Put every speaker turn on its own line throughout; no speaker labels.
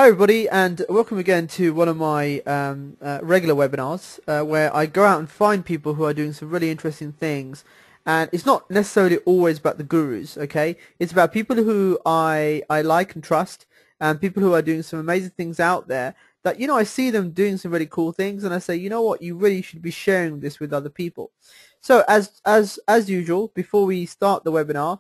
Hi everybody, and welcome again to one of my regular webinars where I go out and find people who are doing some really interesting things. And it's not necessarily always about the gurus, okay? It's about people who I like and trust, and people who are doing some amazing things out there that, I see them doing some really cool things, and I say, you know what, you really should be sharing this with other people. So as usual, before we start the webinar,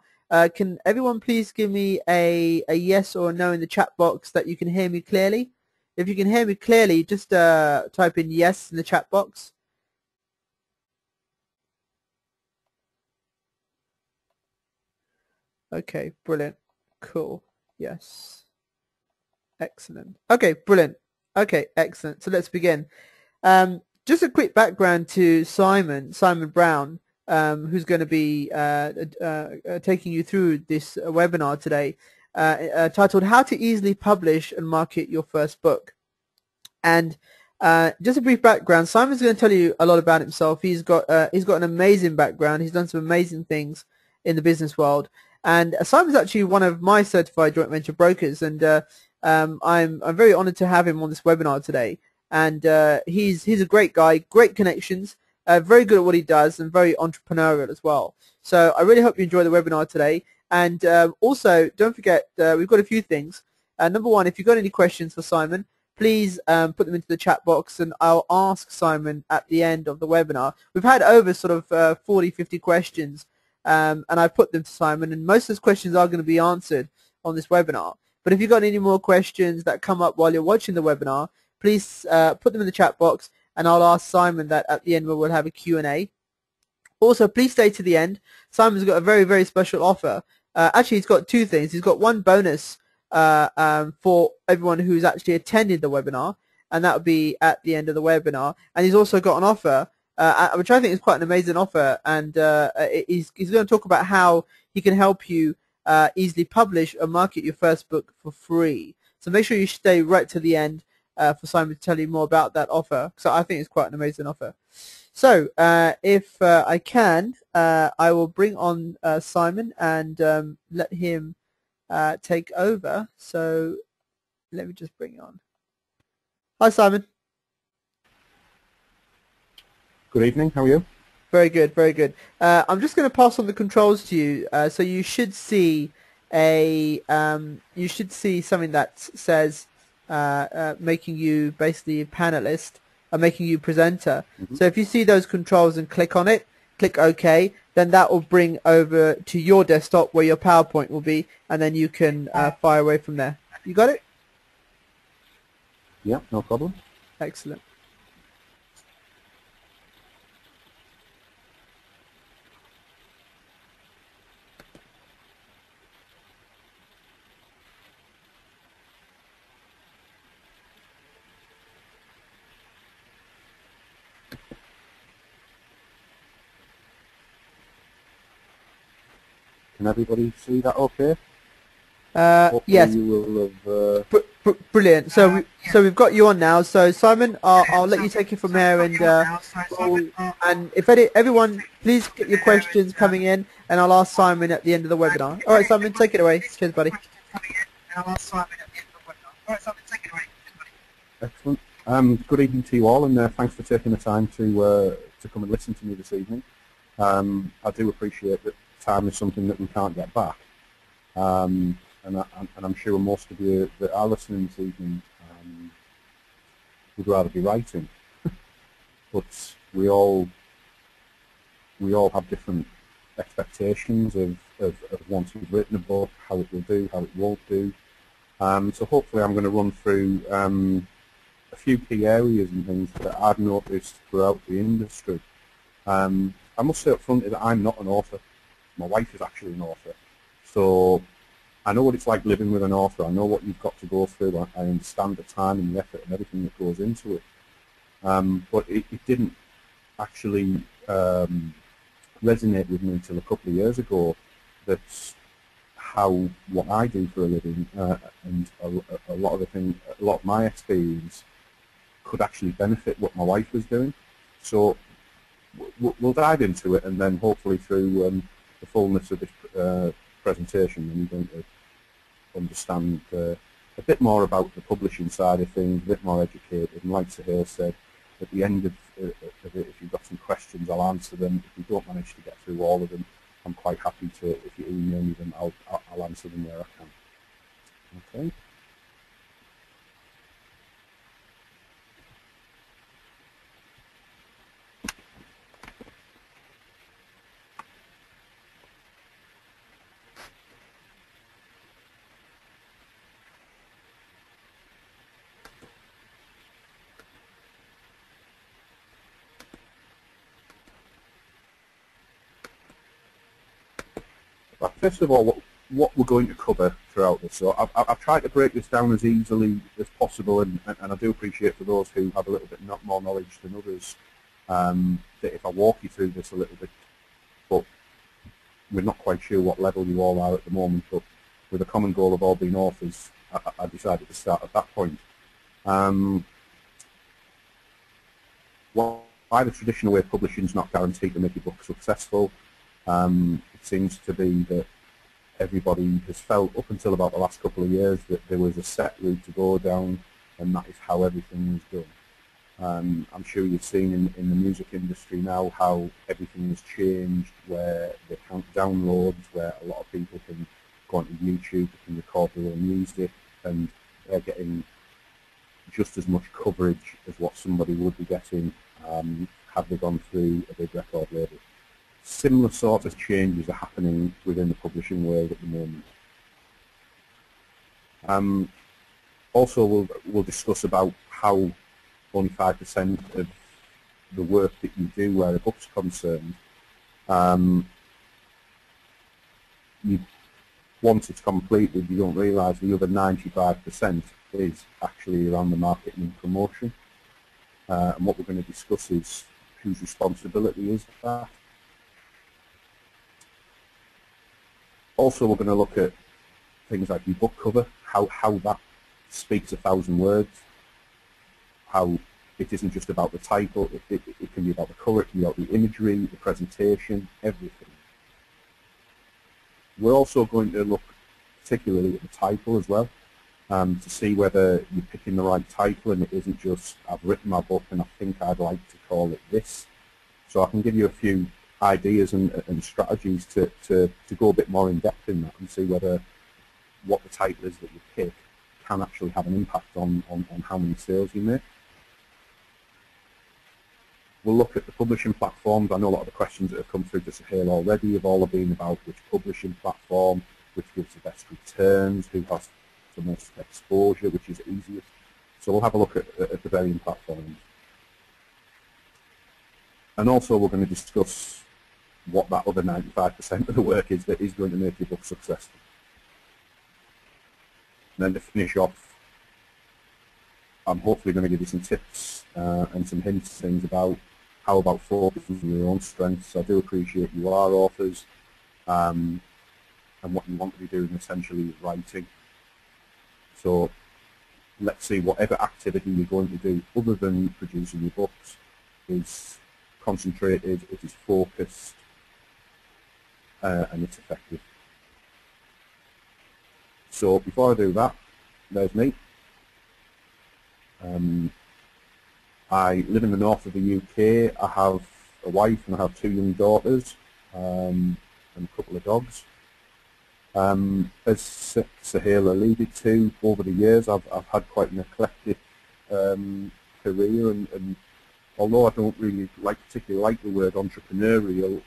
can everyone please give me a yes or a no in the chat box that you can hear me clearly? If you can hear me clearly, just type in yes in the chat box. Okay, brilliant. Cool. Yes. Excellent. Okay, brilliant. Okay, excellent. So let's begin. Just a quick background to Simon Brown, who's going to be taking you through this webinar today, titled "How to Easily Publish and Market Your First Book." And just a brief background, Simon's going to tell you a lot about himself. He's got an amazing background. He's done some amazing things in the business world. And Simon's actually one of my certified joint venture brokers, and I'm very honored to have him on this webinar today. And he's a great guy, great connections, very good at what he does, and very entrepreneurial as well. So I really hope you enjoy the webinar today. And also, don't forget, we've got a few things. Number one, if you've got any questions for Simon, please put them into the chat box, and I'll ask Simon at the end of the webinar. We've had over sort of 40, 50 questions, and I put them to Simon, and most of those questions are going to be answered on this webinar. But if you've got any more questions that come up while you're watching the webinar, please put them in the chat box, and I'll ask Simon that at the end when we'll have a Q&A. Also, please stay to the end. Simon's got a very, very special offer. Actually, he's got two things. He's got one bonus for everyone who's actually attended the webinar, and that would be at the end of the webinar. And he's also got an offer, which I think is quite an amazing offer, and he's going to talk about how he can help you easily publish or market your first book for free. So make sure you stay right to the end for Simon to tell you more about that offer, because I think it's quite an amazing offer. So if I can, I will bring on Simon and let him take over. So let me just bring it on. Hi, Simon.
Good evening. How are you?
Very good, very good. I'm just going to pass on the controls to you. So you should see something that says making you basically a panelist, making you presenter. Mm-hmm. So if you see those controls and click on it, click OK, then that will bring over to your desktop where your PowerPoint will be, and then you can fire away from there. You got it?
Yeah, no problem.
Excellent.
Can everybody see that okay?
Yes.
You will have,
brilliant. So we've got you on now. So Simon, I'll let you take it from here, and if everyone, please get your questions coming in, and I'll ask Simon at the end of the webinar. All right, Simon, take it away. Cheers, buddy.
Excellent. Good evening to you all, and thanks for taking the time to come and listen to me this evening. I do appreciate that time is something that we can't get back. And I'm sure most of you that are listening this evening would rather be writing, but we all have different expectations of once we've written a book, how it will do, how it won't do. So hopefully I'm going to run through a few key areas and things that I've noticed throughout the industry. I must say up front that I'm not an author. My wife is actually an author, so I know what it's like living with an author. I know what you've got to go through. I understand the time and the effort and everything that goes into it. But it didn't actually resonate with me until a couple of years ago. That's how what I do for a living and a lot of my experience could actually benefit what my wife was doing. So we'll dive into it, and then hopefully through the fullness of this presentation, and you're going to understand a bit more about the publishing side of things, a bit more educated, and like Sohail said, at the end of it, if you've got some questions, I'll answer them. If you don't manage to get through all of them, I'm quite happy to, if you email me them, I'll answer them where I can. Okay. But first of all, what we're going to cover throughout this. So I've tried to break this down as easily as possible, and I do appreciate for those who have a little bit more knowledge than others, that if I walk you through this a little bit, but we're not quite sure what level you all are at the moment, but with a common goal of all being authors, I decided to start at that point. Why the traditional way of publishing is not guaranteed to make your book successful. It seems to be that everybody has felt up until about the last couple of years that there was a set route to go down, and that is how everything was done. I'm sure you've seen in the music industry now how everything has changed, where they count downloads, where a lot of people can go onto YouTube, they can record their own music, and they're getting just as much coverage as what somebody would be getting had they gone through a big record label. Similar sorts of changes are happening within the publishing world at the moment. Also, we'll discuss about how only 5% of the work that you do where a book's concerned, once it's completed, you don't realise the other 95% is actually around the marketing and promotion. And what we're going to discuss is whose responsibility is that. Also, we're going to look at things like your book cover, how that speaks 1,000 words, how it isn't just about the title, it can be about the colour, it can be about the imagery, the presentation, everything. We're also going to look particularly at the title as well, to see whether you're picking the right title and it isn't just, I've written my book and I think I'd like to call it this. So I can give you a few ideas and strategies to go a bit more in depth in that and see whether what the title is that you pick can actually have an impact on how many sales you make. We'll look at the publishing platforms. I know a lot of the questions that have come through to Sohail already have all been about which publishing platform, which gives the best returns, who has the most exposure, which is easiest. So we'll have a look at the varying platforms. And also we're going to discuss what that other 95% of the work is that is going to make your book successful. And then to finish off, I'm hopefully going to give you some tips and some hints, things about how about focusing on your own strengths. I do appreciate you are authors, and what you want to be doing essentially is writing. So let's see, whatever activity you're going to do other than producing your books is concentrated, it is focused, and it's effective. So before I do that, there's me. I live in the north of the UK. I have a wife and I have 2 young daughters and a couple of dogs. As Sohail alluded to, over the years I've had quite an eclectic career, and although I don't really particularly like the word entrepreneurial,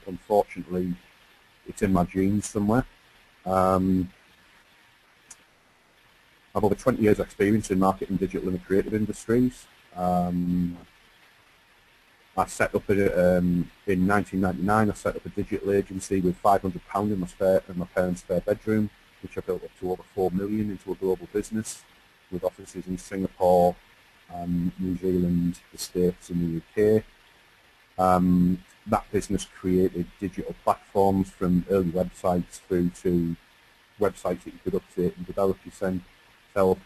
unfortunately it's in my genes somewhere. I've over 20 years experience in marketing, digital and the creative industries. I set up in 1999. I set up a digital agency with £500 in my parents' spare bedroom, which I built up to over 4 million into a global business with offices in Singapore, New Zealand, the States, and the UK. That business created digital platforms from early websites through to websites that you could update and develop yourself,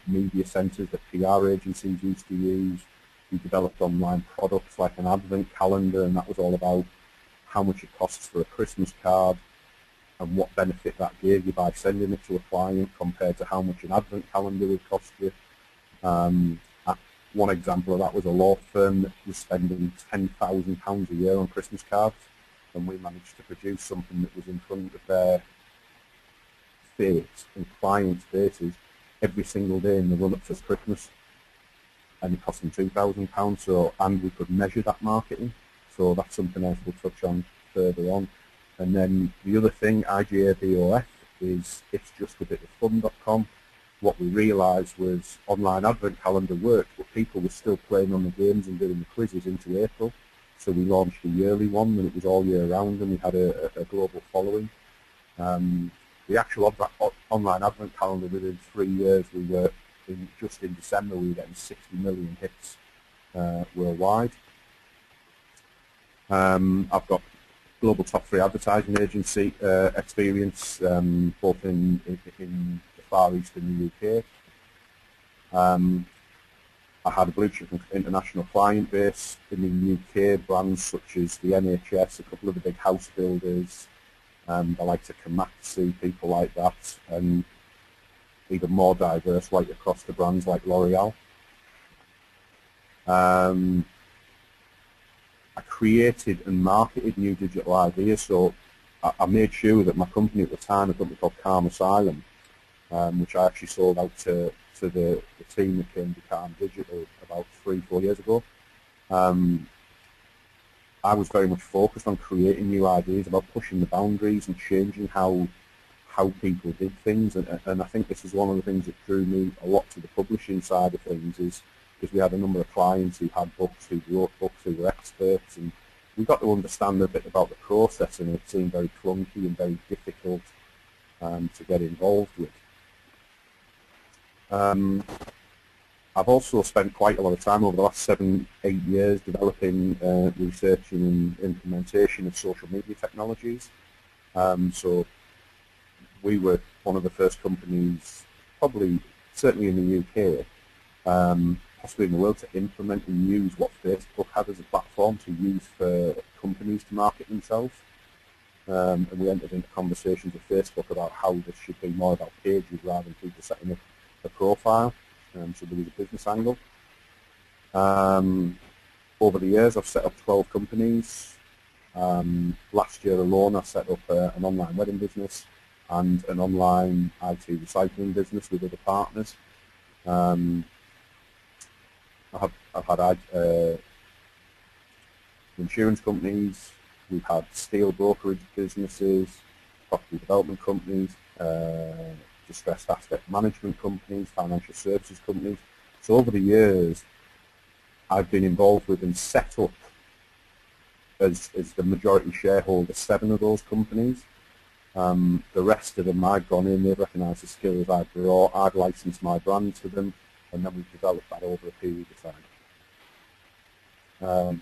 media centres that PR agencies used to use. We developed online products like an advent calendar, and that was all about how much it costs for a Christmas card. and what benefit that gave you by sending it to a client compared to how much an advent calendar would cost you. One example of that was a law firm that was spending £10,000 a year on Christmas cards, and we managed to produce something that was in front of their face and clients' faces every single day in the run-up to Christmas, and it cost them £2,000. So, and we could measure that marketing. So that's something else we'll touch on further on. And then the other thing, IGABOF, is it's just a bit of fun.com. What we realised was online advent calendar worked, but people were still playing on the games and doing the quizzes into April. So we launched a yearly one, and it was all year round, and we had a global following. The actual online advent calendar, within 3 years, we were just in December we were getting 60 million hits worldwide. I've got global top 3 advertising agency experience, both in the Far East and the UK. I had a blue chip international client base in the UK, brands such as the NHS, a couple of the big house builders, the likes of Komatsu, people like that, and even more diverse right across the brands like L'Oreal. I created and marketed new digital ideas, so I made sure that my company at the time, a company called Calm Asylum, which I actually sold out to the team that came to Calm Digital about 3-4 years ago. I was very much focused on creating new ideas, about pushing the boundaries and changing how people did things, and I think this is one of the things that drew me a lot to the publishing side of things, is because we had a number of clients who had books, who wrote books, who were experts, and we got to understand a bit about the process, and it seemed very clunky and very difficult to get involved with. I've also spent quite a lot of time over the last 7-8 years developing, researching and implementation of social media technologies. So we were one of the first companies, probably certainly in the UK, possibly in the world, to implement and use what Facebook had as a platform to use for companies to market themselves. And we entered into conversations with Facebook about how this should be more about pages rather than people setting up a profile. So there was a business angle. Over the years, I've set up 12 companies. Last year alone, I set up an online wedding business and an online IT recycling business with other partners. I've had insurance companies, we've had steel brokerage businesses, property development companies, distressed asset management companies, financial services companies. So over the years, I've been involved with and set up as the majority shareholder 7 of those companies. The rest of them, I've gone in, they've recognised the skills I've brought, I've licensed my brand to them, and then we've developed that over a period of time.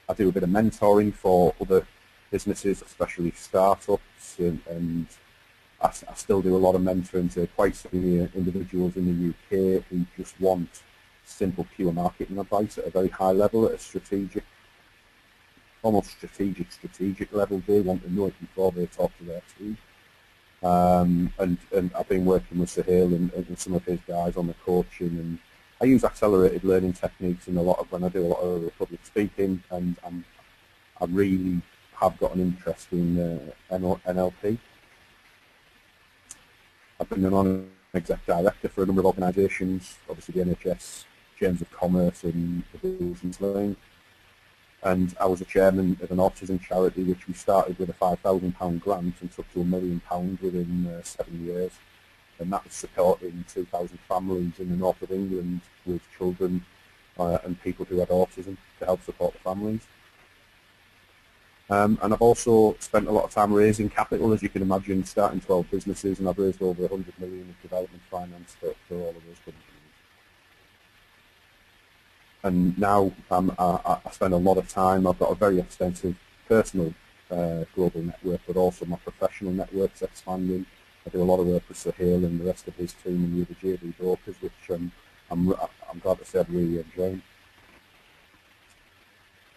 I do a bit of mentoring for other businesses, especially startups, and I still do a lot of mentoring to quite senior individuals in the UK who just want simple, pure marketing advice at a very high level, at a strategic, almost strategic level. They want to know it before they talk to their team. And I've been working with Sohail and some of his guys on the coaching, and I use accelerated learning techniques in a lot of when I do a lot of public speaking, and I really have got an interest in NLP. I've been an non-exec director for a number of organisations, obviously the NHS, Chambers of Commerce and the Business Lane. And I was a chairman of an autism charity which we started with a £5,000 grant and took to £1 million within 7 years. And that was supporting 2,000 families in the north of England with children and people who had autism to help support the families. And I've also spent a lot of time raising capital, as you can imagine, starting 12 businesses, and I've raised over 100 million of development finance for all of those companies. And now I spend a lot of time, I've got a very extensive personal global network, but also my professional network's expanding. I do a lot of work with Sohail and the rest of his team and the other JV brokers, which I'm glad to say I'm really enjoying.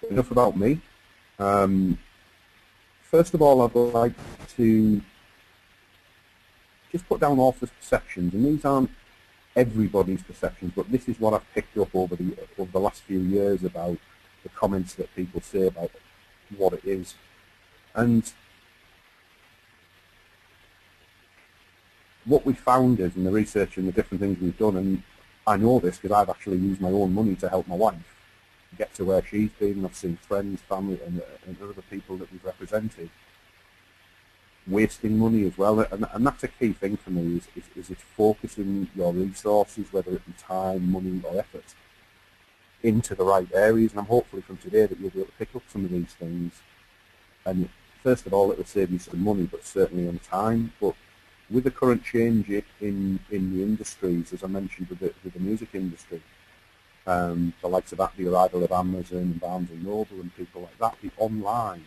Enough about me. First of all, I'd like to just put down authors' perceptions, and these aren't everybody's perceptions, but this is what I've picked up over the last few years about the comments that people say about what it is. And what we found is, in the research and the different things we've done, and I know this because I've actually used my own money to help my wife get to where she's been, and I've seen friends, family, and other people that we've represented wasting money as well, and that's a key thing for me, is it's focusing your resources, whether it be time, money or effort, into the right areas. And I'm hopefully from today that you'll be able to pick up some of these things, and first of all it will save you some money, but certainly on time. But with the current change in the industries, as I mentioned with the music industry, the likes of that, the arrival of Amazon and Barnes and Noble and people like that, the online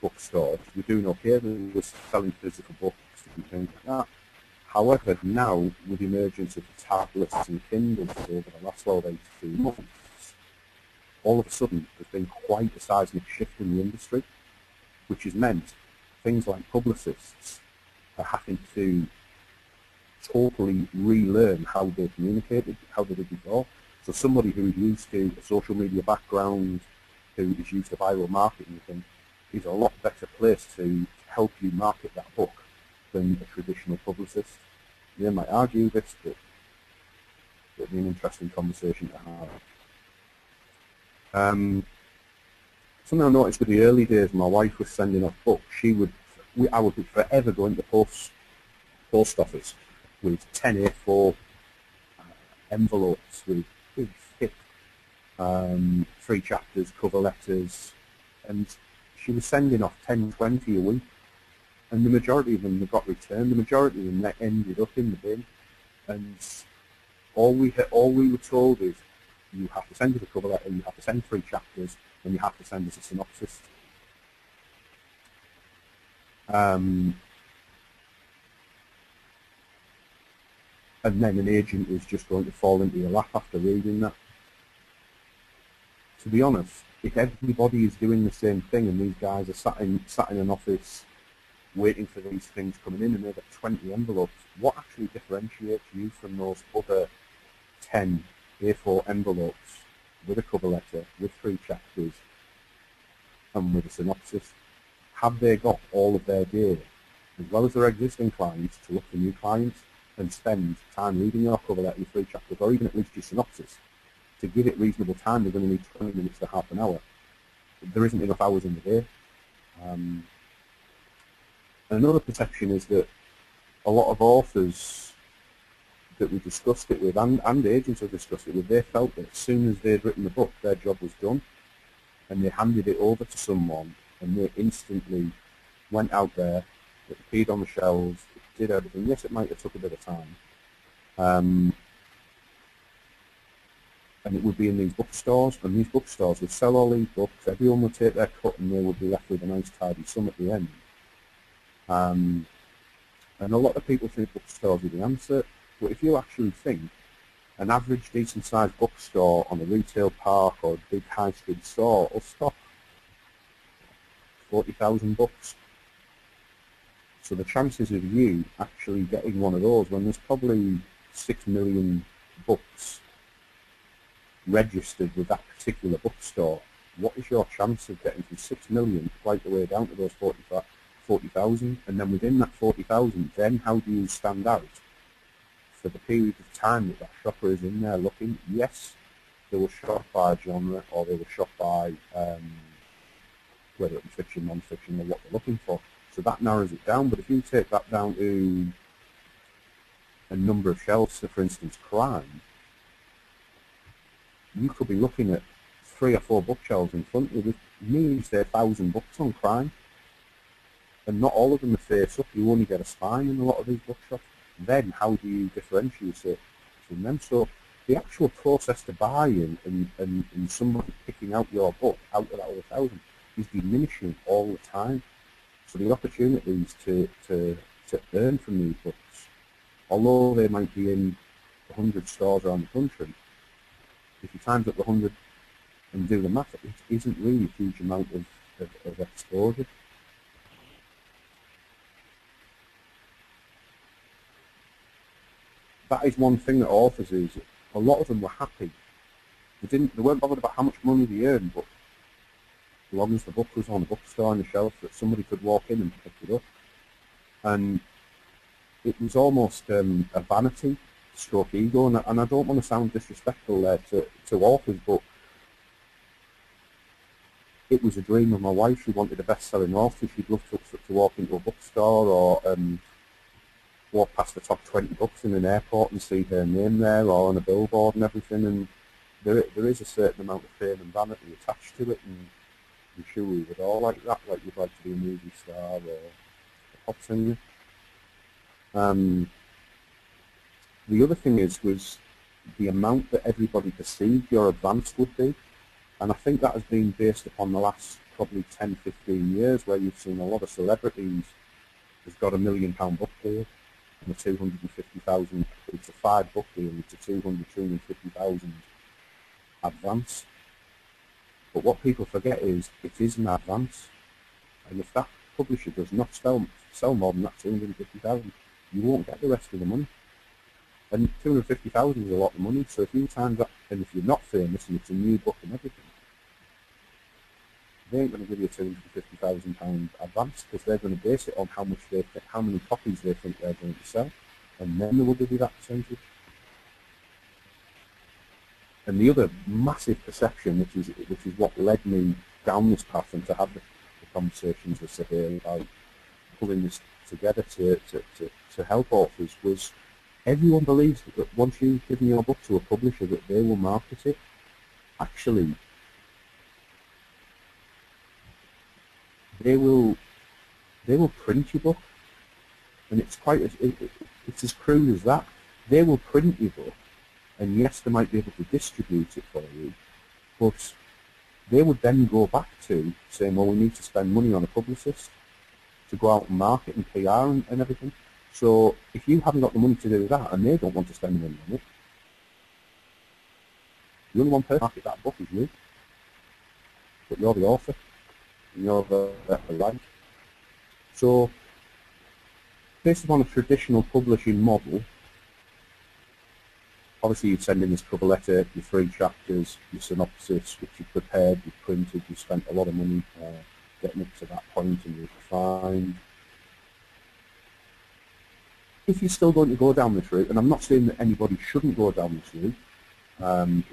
bookstores were doing okay. They were selling physical books and things like that. However, now with the emergence of the tablets and Kindles over the last 12, 18 months, all of a sudden there's been quite a seismic shift in the industry, which has meant things like publicists are having to totally relearn how they communicated, how they did before. So somebody who's used to a social media background, who is used to viral marketing thing, is a lot better placed to help you market that book than a traditional publicist. They might argue this, but it'll be an interesting conversation to have. Something I noticed with the early days when my wife was sending off books, I would be forever going to post office with 10 A4 envelopes with big, thick 3 chapters, cover letters, and she was sending off 10, 20 a week, and the majority of them got returned. The majority of them ended up in the bin, and all we were told is, you have to send us a cover letter, you have to send 3 chapters, and you have to send us a synopsis. And then an agent is just going to fall into your lap after reading that. To be honest, if everybody is doing the same thing and these guys are sat in an office waiting for these things coming in and they've got 20 envelopes, what actually differentiates you from those other 10 A4 envelopes with a cover letter, with 3 chapters and with a synopsis? Have they got all of their day, as well as their existing clients, to look for new clients and spend time reading your cover letter, your 3 chapters, or even at least your synopsis? To give it reasonable time, they're going to need 20 minutes to half an hour. There isn't enough hours in the day. Another perception is that a lot of authors that we discussed it with, and agents have discussed it with, they felt that as soon as they'd written the book, their job was done, and they handed it over to someone, and they instantly went out there, it appeared on the shelves, it did everything. Yes, it might have took a bit of time. And it would be in these bookstores, and these bookstores would sell all these books, everyone would take their cut, and they would be left with a nice tidy sum at the end. And a lot of people think bookstores are the answer, but if you actually think an average decent sized bookstore on a retail park or a big high street store will stock 40,000 books. So the chances of you actually getting one of those, when there's probably 6 million books registered with that particular bookstore, what is your chance of getting from 6 million right the way down to those 40,000? And then within that 40,000, then how do you stand out for the period of time that shopper is in there looking? Yes, they will shop by genre, or they will shop by whether it be fiction, non-fiction, or what they're looking for. So that narrows it down. But if you take that down to a number of shelves, so for instance crime, you could be looking at 3 or 4 bookshelves in front of you with nearly, say, 1,000 books on crime. And not all of them are face up. You only get a spine in a lot of these bookshops. Then how do you differentiate it from them? So the actual process to buy and somebody picking out your book out of that other 1,000 is diminishing all the time. So the opportunities to earn from these books, although they might be in 100 stores around the country, if you times up the 100 and do the math, it isn't really a huge amount of exposure. that is one thing that authors is, a lot of them were happy. They weren't bothered about how much money they earned, but as long as the book was on the bookstore on the shelf, that somebody could walk in and pick it up. And it was almost a vanity stroke ego, and I don't want to sound disrespectful there to authors, but it was a dream of my wife. She wanted a best-selling author. She'd love to walk into a bookstore or walk past the top 20 books in an airport and see her name there, or on a billboard and everything. And there is a certain amount of fame and vanity attached to it, and I'm sure we would all like that, like you'd like to be a movie star or a pop singer. The other thing was the amount that everybody perceived your advance would be, and I think that has been based upon the last probably 10, 15 years, where you've seen a lot of celebrities who've got £1 million book deal and a 250,000, it's a 5-book deal, it's a 250,000 advance. But what people forget is it is an advance, and if that publisher does not sell more than that 250,000, you won't get the rest of the money. And 250,000 is a lot of money, so if you times that, and if you're not famous and it's a new book and everything, they ain't going to give you a £250,000 advance, because they're going to base it on how many copies they think they're going to sell, and then they will give you that percentage. And the other massive perception, which is what led me down this path and to have the conversations with Sohail about pulling this together to help authors, was everyone believes that once you've given your book to a publisher that they will market it. Actually, they will print your book, and it's it's as crude as that. They will print your book, and yes, they might be able to distribute it for you, but they would then go back to saying, well, we need to spend money on a publicist to go out and market and PR and everything. So if you haven't got the money to do that, and they don't want to spend the money on it, the only one person to market that book is you. But you're the author, and you're the right. So based upon a traditional publishing model, obviously you'd send in this cover letter, your 3 chapters, your synopsis, which you've prepared, you've printed, you've spent a lot of money getting up to that point, and you've refined. If you're still going to go down this route, and I'm not saying that anybody shouldn't go down this route,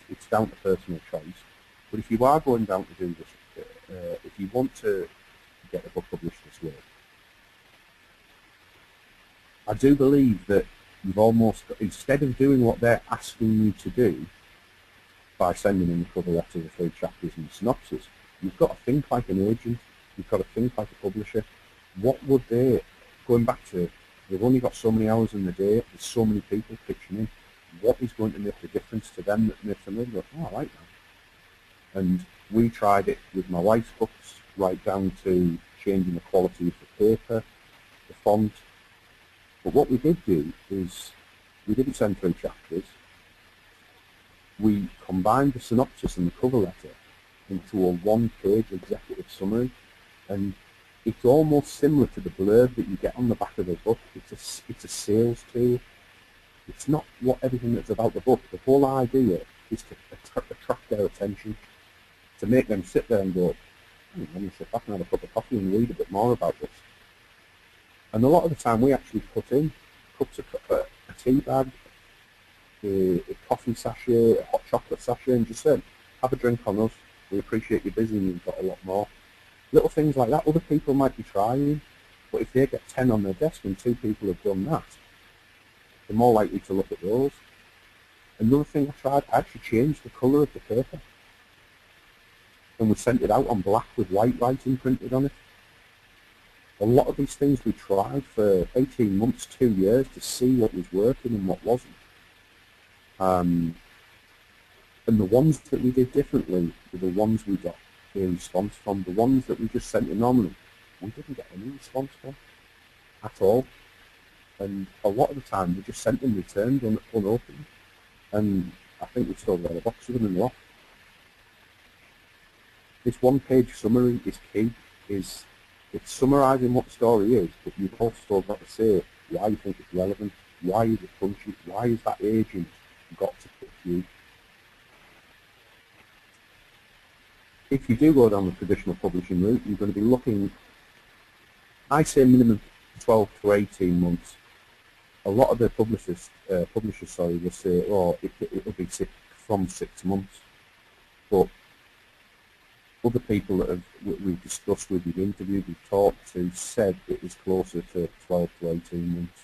it's down to personal choice, but if you are going down to do this, if you want to get a book published this way, I do believe that you've almost, instead of doing what they're asking you to do by sending in the cover letter, the 3 chapters and the synopsis, you've got to think like an agent, you've got to think like a publisher. What would they, going back to, they've only got so many hours in the day, there's so many people pitching in, what is going to make the difference to them that makes them go, oh, I like that. And we tried it with my wife's books, right down to changing the quality of the paper, the font. But what we did do is, we didn't send 3 chapters. We combined the synopsis and the cover letter into a 1-page executive summary, and it's almost similar to the blurb that you get on the back of the book. It's a sales tool. It's not what everything that's about the book. The whole idea is to attract their attention, to make them sit there and go, let me sit back and have a cup of coffee and read a bit more about this. And a lot of the time we actually put in cups of a tea bag, a coffee sachet, a hot chocolate sachet, and just said, have a drink on us. We appreciate you're busy and you've got a lot more. Little things like that other people might be trying, but if they get 10 on their desk and 2 people have done that, they're more likely to look at those. Another thing I tried, I actually changed the colour of the paper, and we sent it out on black with white writing printed on it. A lot of these things we tried for 18 months, 2 years to see what was working and what wasn't. And the ones that we did differently were the ones we got a response from. The ones that we just sent in normally, we didn't get any response from at all. And a lot of the time we just sent them returned unopened. And I think we've still got a box of them in the loft. This 1-page summary is key. It's summarising what the story is, but you've also got to say why you think it's relevant, Why is it punchy? Why is that agent got to pick you? If you do go down the traditional publishing route, you're going to be looking, I say minimum 12 to 18 months. A lot of the publishers will say, oh, it'll be from 6 months. But other people that we've discussed with, we've interviewed, we've talked to, said it is closer to 12 to 18 months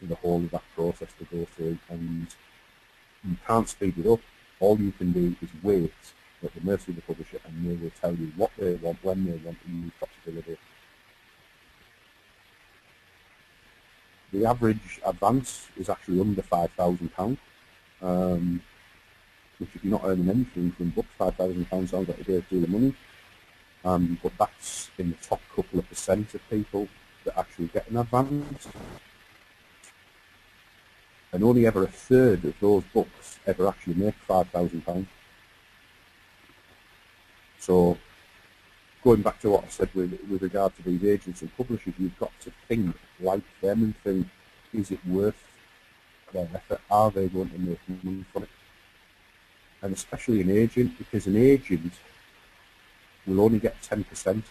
for the whole of that process to go through, and you can't speed it up. All you can do is wait at the mercy of the publisher, and they will tell you what they want, when they want, and you've got to deliver it. The average advance is actually under £5,000, which if you're not earning anything from books, £5,000 sounds like a great deal of money. But that's in the top couple of percent of people that actually get an advance. And only ever a third of those books ever actually make £5,000. So going back to what I said with regard to these agents and publishers, you've got to think like them and think, is it worth their effort? Are they going to make money from it? And especially an agent, because an agent will only get 10%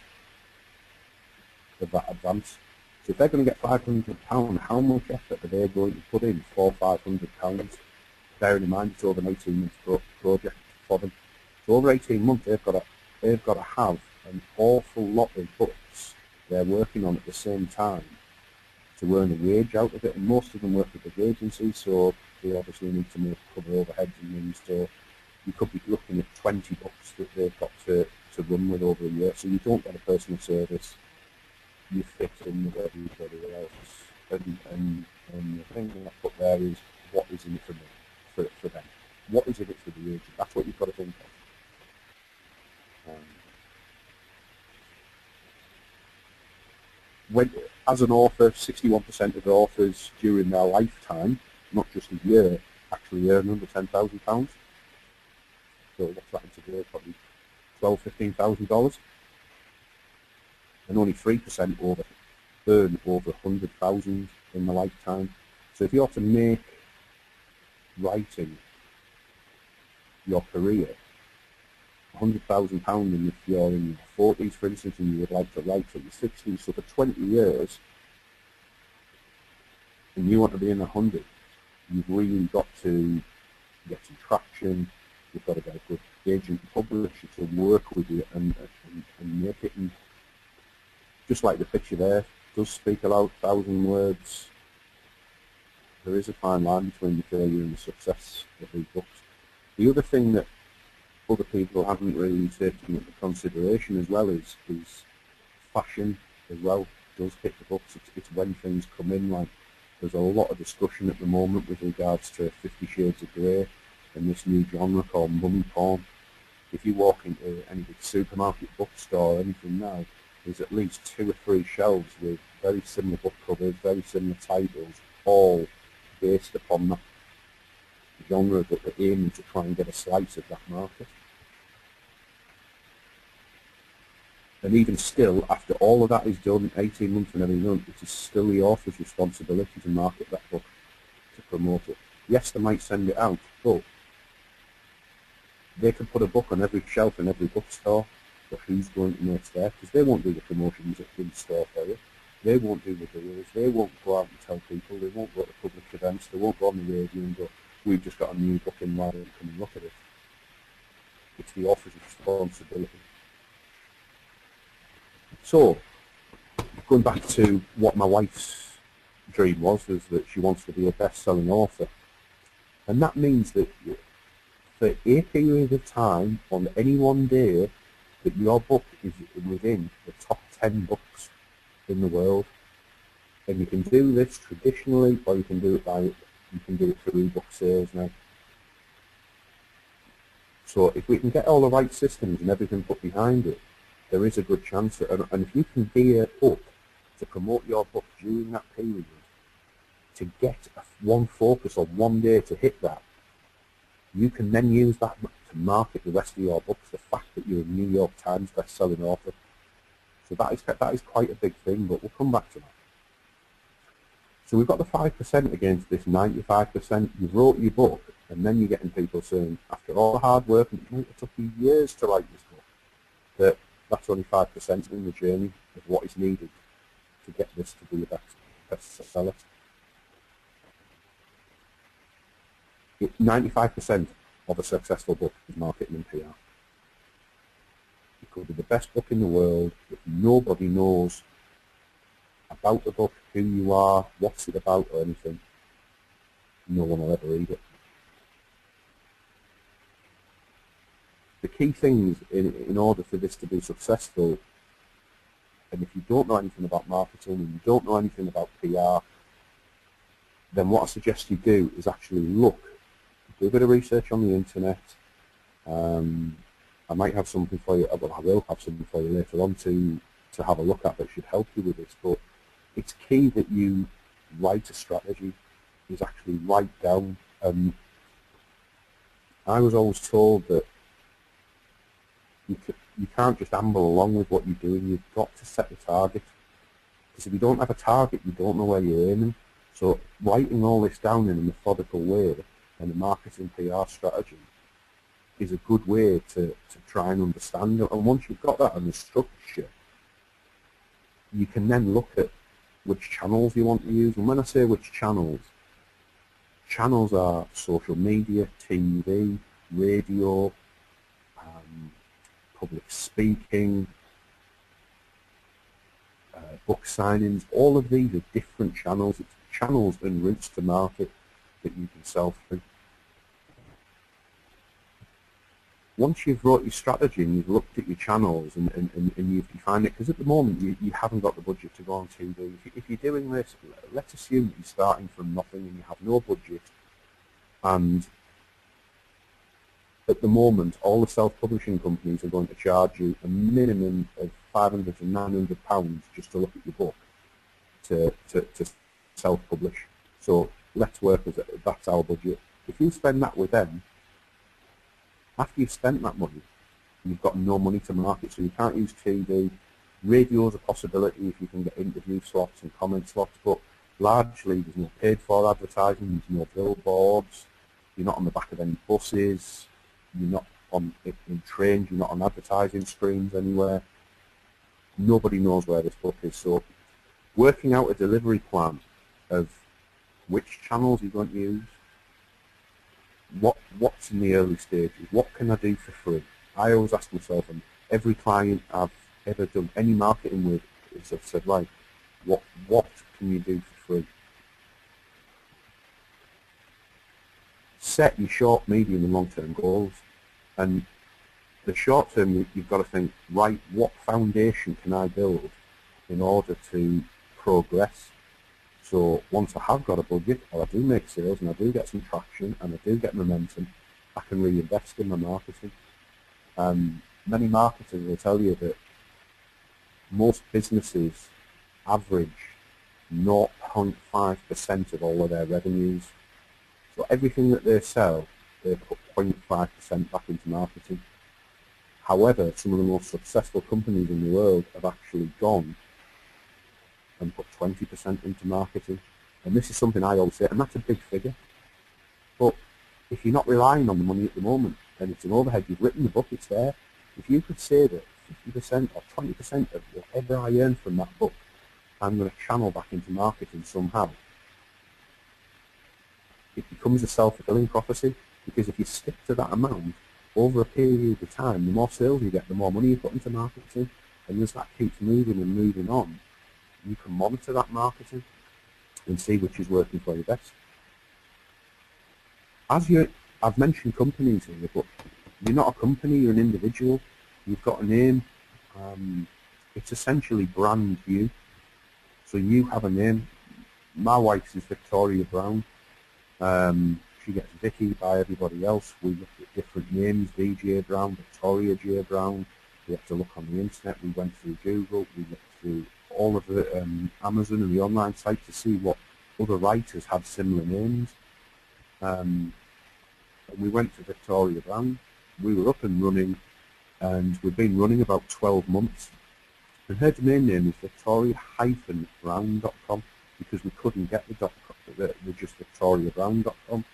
of that advance. So if they're going to get £500, how much effort are they going to put in for £500? Bearing in mind it's over an 18-month project for them. So over 18 months they've got to have an awful lot of books they're working on at the same time to earn a wage out of it, and most of them work with big agencies, so they obviously need to cover overheads and things. So you could be looking at 20 books that they've got to run with over a year, so you don't get a personal service, you fit in with everybody else. And the thing that I put there is, what is in it for me, for them? What is in it for the agent? That's what you've got to think of. As an author, 61% of authors during their lifetime, not just a year, actually earn under £10,000. So what's that in today? Probably $12,000, $15,000. And only 3% earn over $100,000 in their lifetime. So if you're to make writing your career, £100,000, and if you're in your 40s, for instance, and you would like to write till your 60s, so for 20 years, and you want to be in the 100, you've really got to get some traction. You've got to get a good agent and publisher to work with you and make it. And just like the picture there, does speak about 1,000 words. There is a fine line between the failure and the success of these books. The other thing that other people haven't really taken into consideration as well is fashion as well. It does hit the books. It's when things come in. Like, there's a lot of discussion at the moment with regards to 50 Shades of Grey and this new genre called mummy porn. If you walk into any big supermarket, bookstore, or anything now, there's at least 2 or 3 shelves with very similar book covers, very similar titles, all based upon that genre that they're aiming to try and get a slice of that market. And even still, after all of that is done, 18 months and everything done, it is still the author's responsibility to market that book, to promote it. Yes, they might send it out, but they can put a book on every shelf in every bookstore, but who's going to know it's there? Because they won't do the promotions in the store for you. They won't do the deals. They won't go out and tell people. They won't go to public events. They won't go on the radio and go, we've just got a new book in, why don't you come and look at it? It's the author's responsibility. So, going back to what my wife's dream was that she wants to be a best-selling author. And that means that for a period of time, on any one day, that your book is within the top 10 books in the world. And you can do this traditionally, or you can do it through book sales now. So if we can get all the right systems and everything put behind it, there is a good chance that, and if you can gear up to promote your book during that period, to get one focus on one day to hit that, you can then use that to market the rest of your books, the fact that you're a New York Times best-selling author. So that is quite a big thing, but we'll come back to that. So we've got the 5% against this 95%. You've wrote your book, and then you're getting people saying, after all the hard work, and it took you years to write this book, that that's only 5% in the journey of what is needed to get this to be a bestseller. 95% of a successful book is marketing and PR. It could be the best book in the world, if nobody knows about the book, who you are, what's it about, or anything, no one will ever read it. The key things in order for this to be successful, and if you don't know anything about marketing and you don't know anything about PR, then what I suggest you do is actually look, do a bit of research on the internet. I might have something for you, well, I will have something for you later on to have a look at that should help you with this, but it's key that you write a strategy, is actually write down. I was always told that you can't just amble along with what you're doing, you've got to set a target. Because if you don't have a target, you don't know where you're aiming. So writing all this down in a methodical way and a marketing PR strategy is a good way to try and understand it. And once you've got that and the structure, you can then look at which channels you want to use. And when I say which channels are social media, TV, radio, public speaking, book signings. All of these are different channels. It's channels and routes to market that you can sell through. Once you've wrote your strategy and you've looked at your channels and you've defined it, because at the moment you haven't got the budget to go on TV. If you're doing this, let's assume that you're starting from nothing and you have no budget, and at the moment all the self-publishing companies are going to charge you a minimum of £500 to £900 just to look at your book to self-publish. So let's work with it. That's our budget. If you spend that with them, after you've spent that money, you've got no money to market, so you can't use TV. Radio is a possibility if you can get interview slots and comment slots, but largely there's no paid for advertising, there's no billboards, you're not on the back of any buses, you're not in trains, you're not on advertising screens anywhere. Nobody knows where this book is, so working out a delivery plan of which channels you're going to use, what's in the early stages, what can I do for free? I always ask myself, and every client I've ever done any marketing with is I've said, right, what can you do for free? Set your short, medium and long-term goals, and the short term you've got to think, right, what foundation can I build in order to progress? So once I have got a budget, or I do make sales and I do get some traction and I do get momentum, I can reinvest in my marketing. Many marketers will tell you that most businesses average 0.5% of all of their revenues. So everything that they sell, they put 0.5% back into marketing. However, some of the most successful companies in the world have actually gone and put 20% into marketing. And this is something I always say, and that's a big figure. But if you're not relying on the money at the moment, then it's an overhead. You've written the book, it's there. If you could say that 50% or 20% of whatever I earn from that book, I'm going to channel back into marketing somehow, it becomes a self-fulfilling prophecy, because if you stick to that amount over a period of time, the more sales you get, the more money you put into marketing, and as that keeps moving and moving on, you can monitor that marketing and see which is working for you best. I've mentioned companies here, but you're not a company, you're an individual. You've got a name. It's essentially brand you. So you have a name. My wife's is Victoria Brown. She gets Vicky by everybody else. We looked at different names, DJ Brown, Victoria J. Brown. We had to look on the internet. We went through Google. We looked through all of the Amazon and the online site to see what other writers had similar names. And we went to Victoria Brown. We were up and running, and we've been running about 12 months. And her domain name is victoria-brown.com. because we couldn't get the just victoriabrown.com.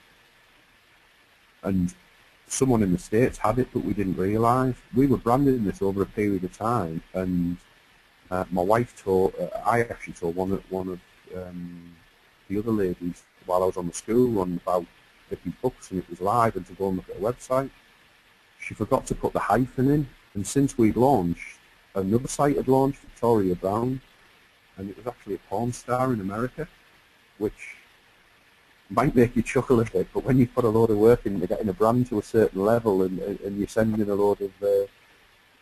And someone in the States had it, but we didn't realise. We were branding this over a period of time, and my wife I actually told one of the other ladies while I was on the school run about Vicky's books, and it was live, and to go and look at her website. She forgot to put the hyphen in, and since we'd launched, another site had launched, Victoria Brown, and it was actually a porn star in America, which might make you chuckle a bit, but when you put a load of work into getting a brand to a certain level, and you're sending a load of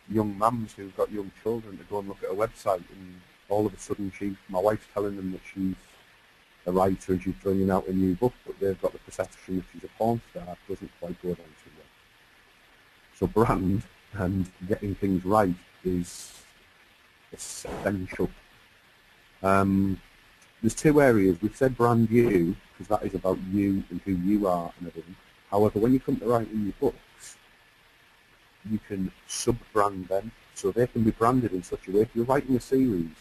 young mums who've got young children to go and look at a website, and all of a sudden my wife's telling them that she's a writer and she's bringing out a new book, but they've got the perception that she's a porn star, doesn't quite go down too well. So brand and getting things right is essential. There's two areas. We've said brand you, because that is about you and who you are and everything. However, when you come to writing your books, you can sub-brand them, so they can be branded in such a way. If you're writing a series,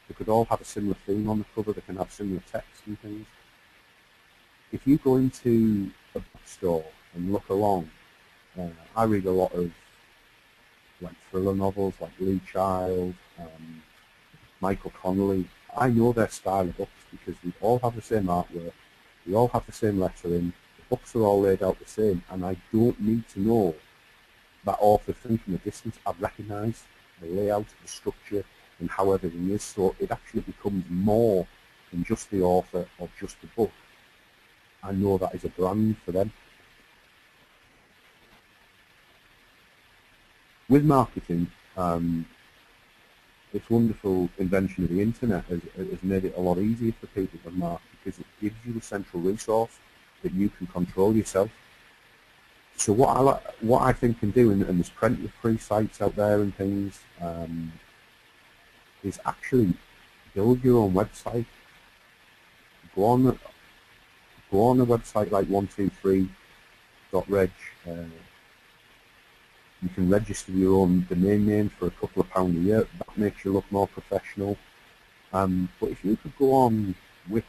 they could all have a similar theme on the cover, they can have similar text and things. If you go into a bookstore and look along, I read a lot of like thriller novels like Lee Child, Michael Connolly. I know their style of books because they all have the same artwork, they all have the same lettering, the books are all laid out the same, and I don't need to know that author from a distance. I recognise the layout, the structure, and how everything is, so it actually becomes more than just the author or just the book. I know that is a brand for them. With marketing, this wonderful invention of the internet has made it a lot easier for people to market, because it gives you a central resource that you can control yourself. So what I think can do, and there's plenty of free sites out there and things, is actually build your own website. Go on a website like 123.reg. You can register your own domain name for a couple of £1 a year. That makes you look more professional. But if you could go on Wix,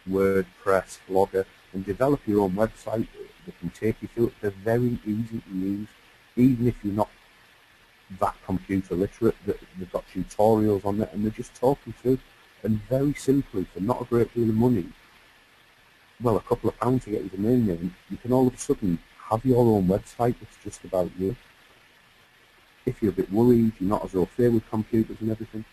WordPress, Blogger, and develop your own website that can take you through it, they're very easy to use. Even if you're not that computer literate, they've got tutorials on it, and they just talk you through. And very simply, for not a great deal of money, well, a couple of £1 to get your domain name, you can all of a sudden have your own website that's just about you. If you're a bit worried, you're not as au fait with computers and everything,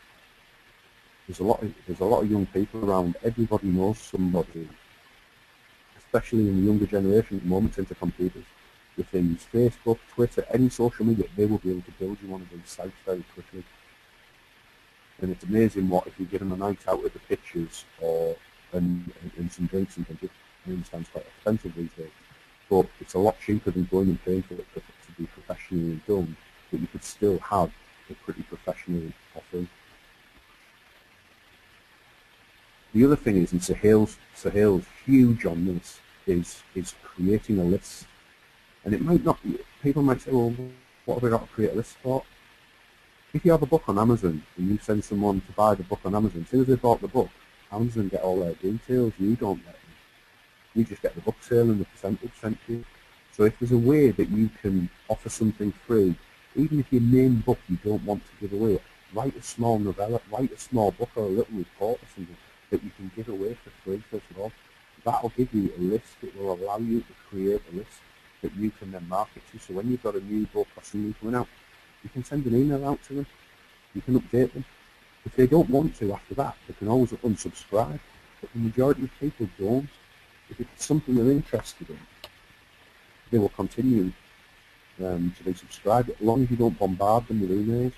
there's a lot of young people around. Everybody knows somebody, especially in the younger generation at the moment, into computers. If they use Facebook, Twitter, any social media, they will be able to build you one of these sites very quickly. And it's amazing what, if you give them a night out with the pictures and some drinks and things, I understand it's quite expensive these days, but it's a lot cheaper than going and paying for it to be professionally done, but you could still have a pretty professional offering. The other thing is, and Sohail's huge on this, is creating a list. And it might not be, people might say, well, what have we got to create a list for? If you have a book on Amazon and you send someone to buy the book on Amazon, as soon as they bought the book, Amazon get all their details, you don't get them. You just get the book sale and the percentage sent to you. So if there's a way that you can offer something free, even if your main book you don't want to give away, write a small novella, write a small book or a little report or something that you can give away for free, first of all. That'll give you a list. It will allow you to create a list that you can then market to. So when you've got a new book or something coming out, you can send an email out to them. You can update them. If they don't want to after that, they can always unsubscribe. But the majority of people don't. If it's something they're interested in, they will continue to be subscribed, as long as you don't bombard them with emails.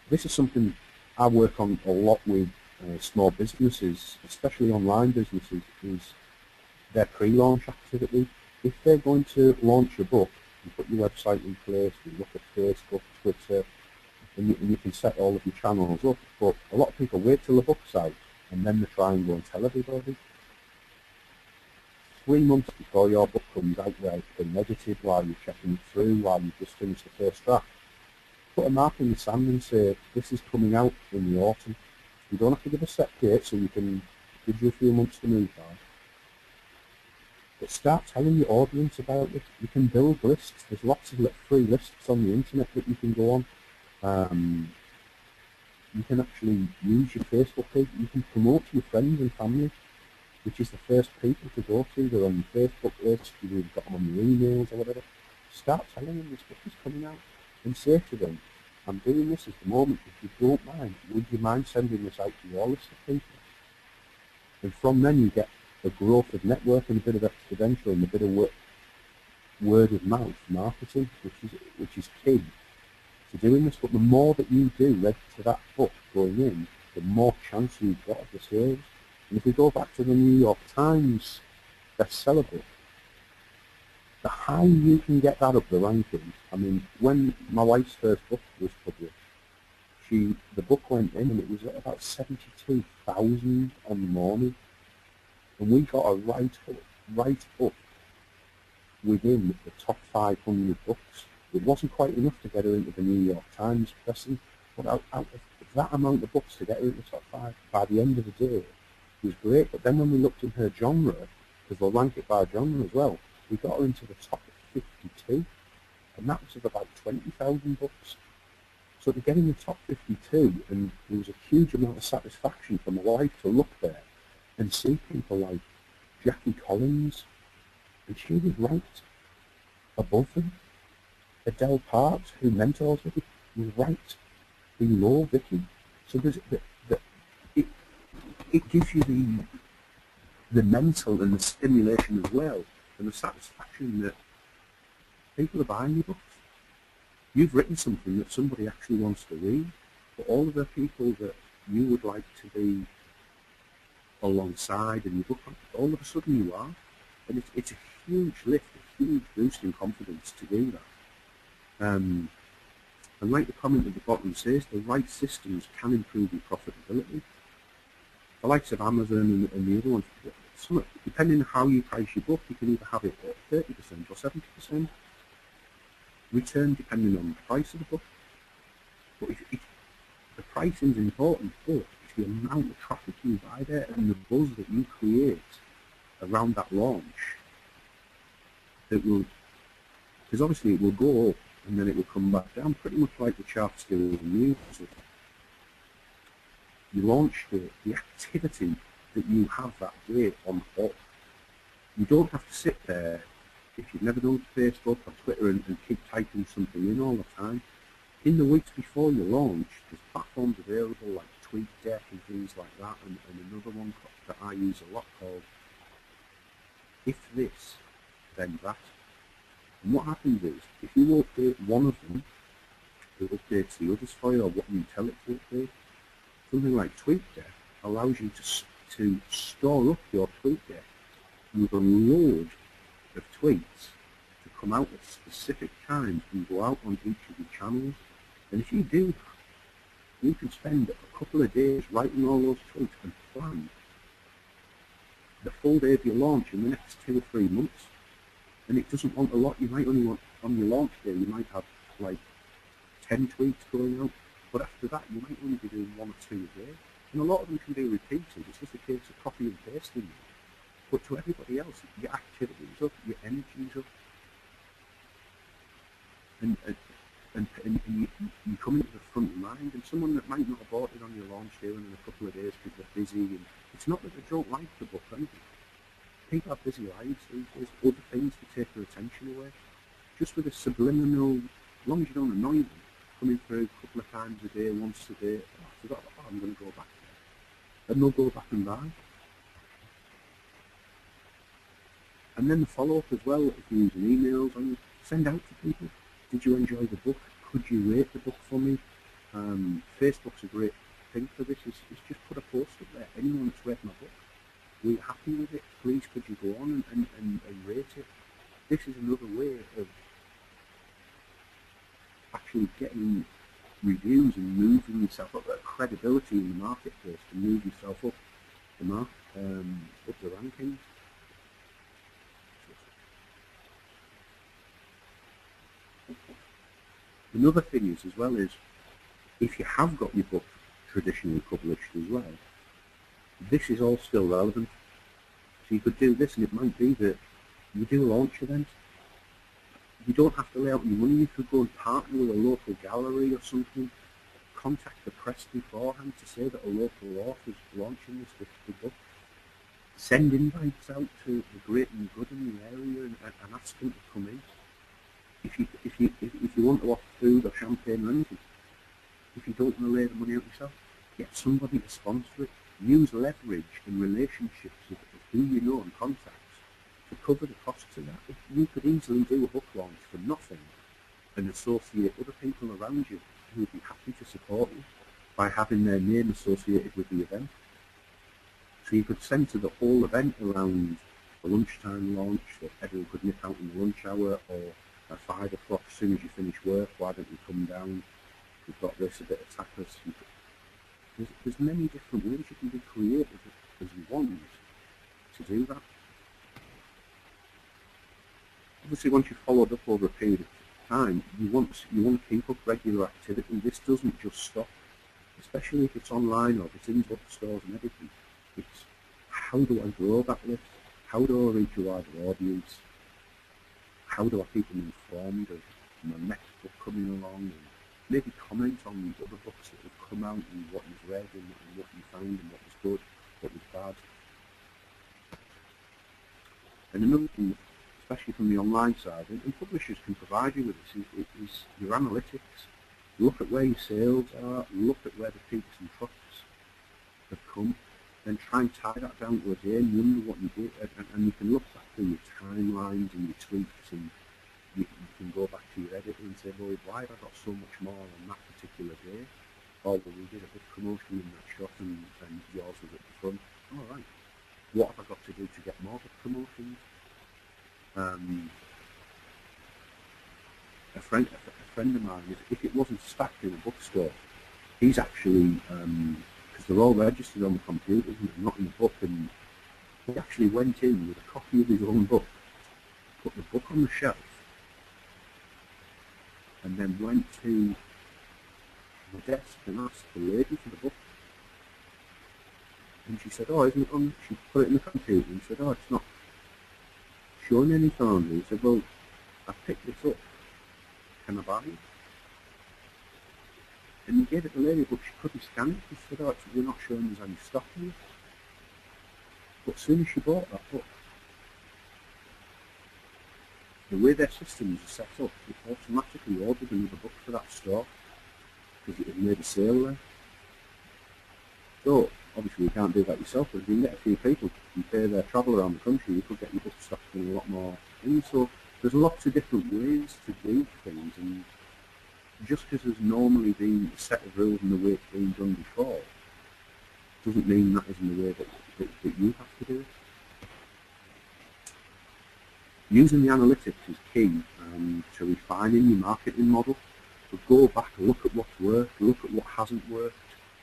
This is something I work on a lot with small businesses, especially online businesses, is their pre-launch activity. If they're going to launch a book, you put your website in place, you look at Facebook, Twitter, and you can set all of your channels up. But a lot of people wait till the book's out, and then they try and go and tell everybody. 3 months before your book comes out, where it's been edited, while you're checking it through, while you've just finished the first draft, put a mark in the sand and say, this is coming out in the autumn. You don't have to give a set date, so you can give you a few months to move by. But start telling your audience about it. You can build lists. There's lots of free lists on the internet that you can go on. You can actually use your Facebook page. You can promote to your friends and family, which is the first people to go to. They're on your Facebook list. You've got them on your emails or whatever. Start telling them this book is coming out and say to them, I'm doing this at the moment. If you don't mind, would you mind sending this out to your list of people? And from then you get a growth of network and a bit of exponential and a bit of word of mouth marketing, which is key to doing this. But the more that you do read to that book going in, the more chance you've got of the sales. And if we go back to the New York Times bestseller book, the higher you can get that up the rankings. I mean, when my wife's first book was published, the book went in and it was at about 72,000 on the morning, and we got a right up within the top 500 books. It wasn't quite enough to get her into the New York Times pressing, but out of that amount of books to get her into the top 5 by the end of the day was great. But then when we looked in her genre, because they'll rank it by genre as well, we got her into the top 52, and that was of about 20,000 books. So to get in the top 52, and there was a huge amount of satisfaction for my wife to look there and see people like Jackie Collins, and she was right above them. Adele Parks, who mentors Vicky, was right below Vicky. So it gives you the mental and the stimulation as well, and the satisfaction that people are buying your books. You've written something that somebody actually wants to read, but all of the people that you would like to be alongside in your book, all of a sudden you are. And it's a huge lift, a huge boost in confidence to do that. And like the comment at the bottom says, the right systems can improve your profitability. The likes of Amazon and the other ones, depending on how you price your book, you can either have it at 30% or 70% return, depending on the price of the book. But the pricing is important, but it's the amount of traffic you buy there and the buzz that you create around that launch that will, because obviously it will go up and then it will come back down, pretty much like the charts do in music. You launch the activity that you have that day on top. You don't have to sit there, if you've never done Facebook or Twitter, and keep typing something in all the time. In the weeks before you launch, there's platforms available like TweetDeck and things like that, and another one that I use a lot called If This, Then That. And what happens is, if you update one of them, it updates the others for you, or what you tell it to update. Something like TweetDeck allows you to store up your TweetDeck with a load of tweets to come out at specific times and go out on each of your channels. And if you do that, you can spend a couple of days writing all those tweets and plan the full day of your launch in the next 2 or 3 months. And it doesn't want a lot. You might only want, on your launch day, you might have like 10 tweets going out, but after that you might only be doing 1 or 2 a day. And a lot of them can be repeated. It's just a case of copy and pasting them. But to everybody else, your activity is up, your energy is up, and you come into the front of mind. And someone that might not have bought it on your launch day and in a couple of days because they're busy, and it's not that they don't like the book or anything. People have busy lives these days, other things to take their attention away. Just with a subliminal, as long as you don't annoy them, coming through a couple of times a day, once a day, I forgot, I'm going to go back there. And they'll go back and buy. And then the follow-up as well, if you're using emails, and send out to people. Did you enjoy the book? Could you rate the book for me? Facebook's a great thing for this. Is just put a post up there. Anyone that's read my book, were you happy with it? Please could you go on and rate it? This is another way of actually getting reviews and moving yourself up, credibility in the marketplace, to move yourself up the rankings. Another thing is, as well, is if you have got your book traditionally published as well, this is all still relevant. So you could do this, and it might be that you do a launch event. You don't have to lay out any money. You could go and partner with a local gallery or something. Contact the press beforehand to say that a local author is launching this 50 book. Send invites out to the great and good in the area and ask them to come in. If you want to offer food or champagne or anything, if you don't want to lay the money out yourself, get somebody to sponsor it. Use leverage and relationships of who you know and contacts to cover the costs of that. You could easily do a book launch for nothing and associate other people around you who would be happy to support you by having their name associated with the event. So you could centre the whole event around a lunchtime launch that everyone could nip out in the lunch hour, or at 5 o'clock as soon as you finish work, why don't you come down? We've got this, a bit of tapas. There's many different ways you can be creative as you want to do that. Obviously, once you've followed up over a period of time, you want to keep up regular activity. This doesn't just stop, especially if it's online or if it's in bookstores and everything. It's how do I grow that list? How do I reach a wider audience? How do I keep them informed of my next book coming along? And maybe comment on these other books that have come out and what you've read and what you found and what was good, what was bad. And another thing, especially from the online side, and publishers can provide you with this, is your analytics. Look at where your sales are, look at where the peaks and troughs have come, then try and tie that down to a day and wonder what you did, and you can look back through your timelines and your tweaks, and you can go back to your editor and say, well, why have I got so much more on that particular day? Oh, well, we did a big promotion in that shot and yours was at the front. All right, what have I got to do to get more promotions? A friend of mine, if it wasn't stacked in a bookstore, he's actually, because they're all registered on the computers and not in the book, and he actually went in with a copy of his own book, put the book on the shelf, and then went to the desk and asked the lady for the book. And she said, oh, isn't it on? She put it in the computer and said, oh, it's not showing anything on me. He said, well, I picked this up. Can I buy it? And he gave it to the lady, but she couldn't scan it. He said, oh, we're not showing there's any stock in it. But as soon as she bought that book, the way their systems are set up, it automatically ordered another book for that store because it had made a sale there. So, obviously you can't do that yourself, but if you can get a few people and pay their travel around the country, you could get your book stocked in a lot more in. So there's lots of different ways to do things, and just because there's normally been a set of rules and the way it's been done before, doesn't mean that isn't the way that you have to do it. Using the analytics is key to refining your marketing model. So go back and look at what's worked, look at what hasn't worked.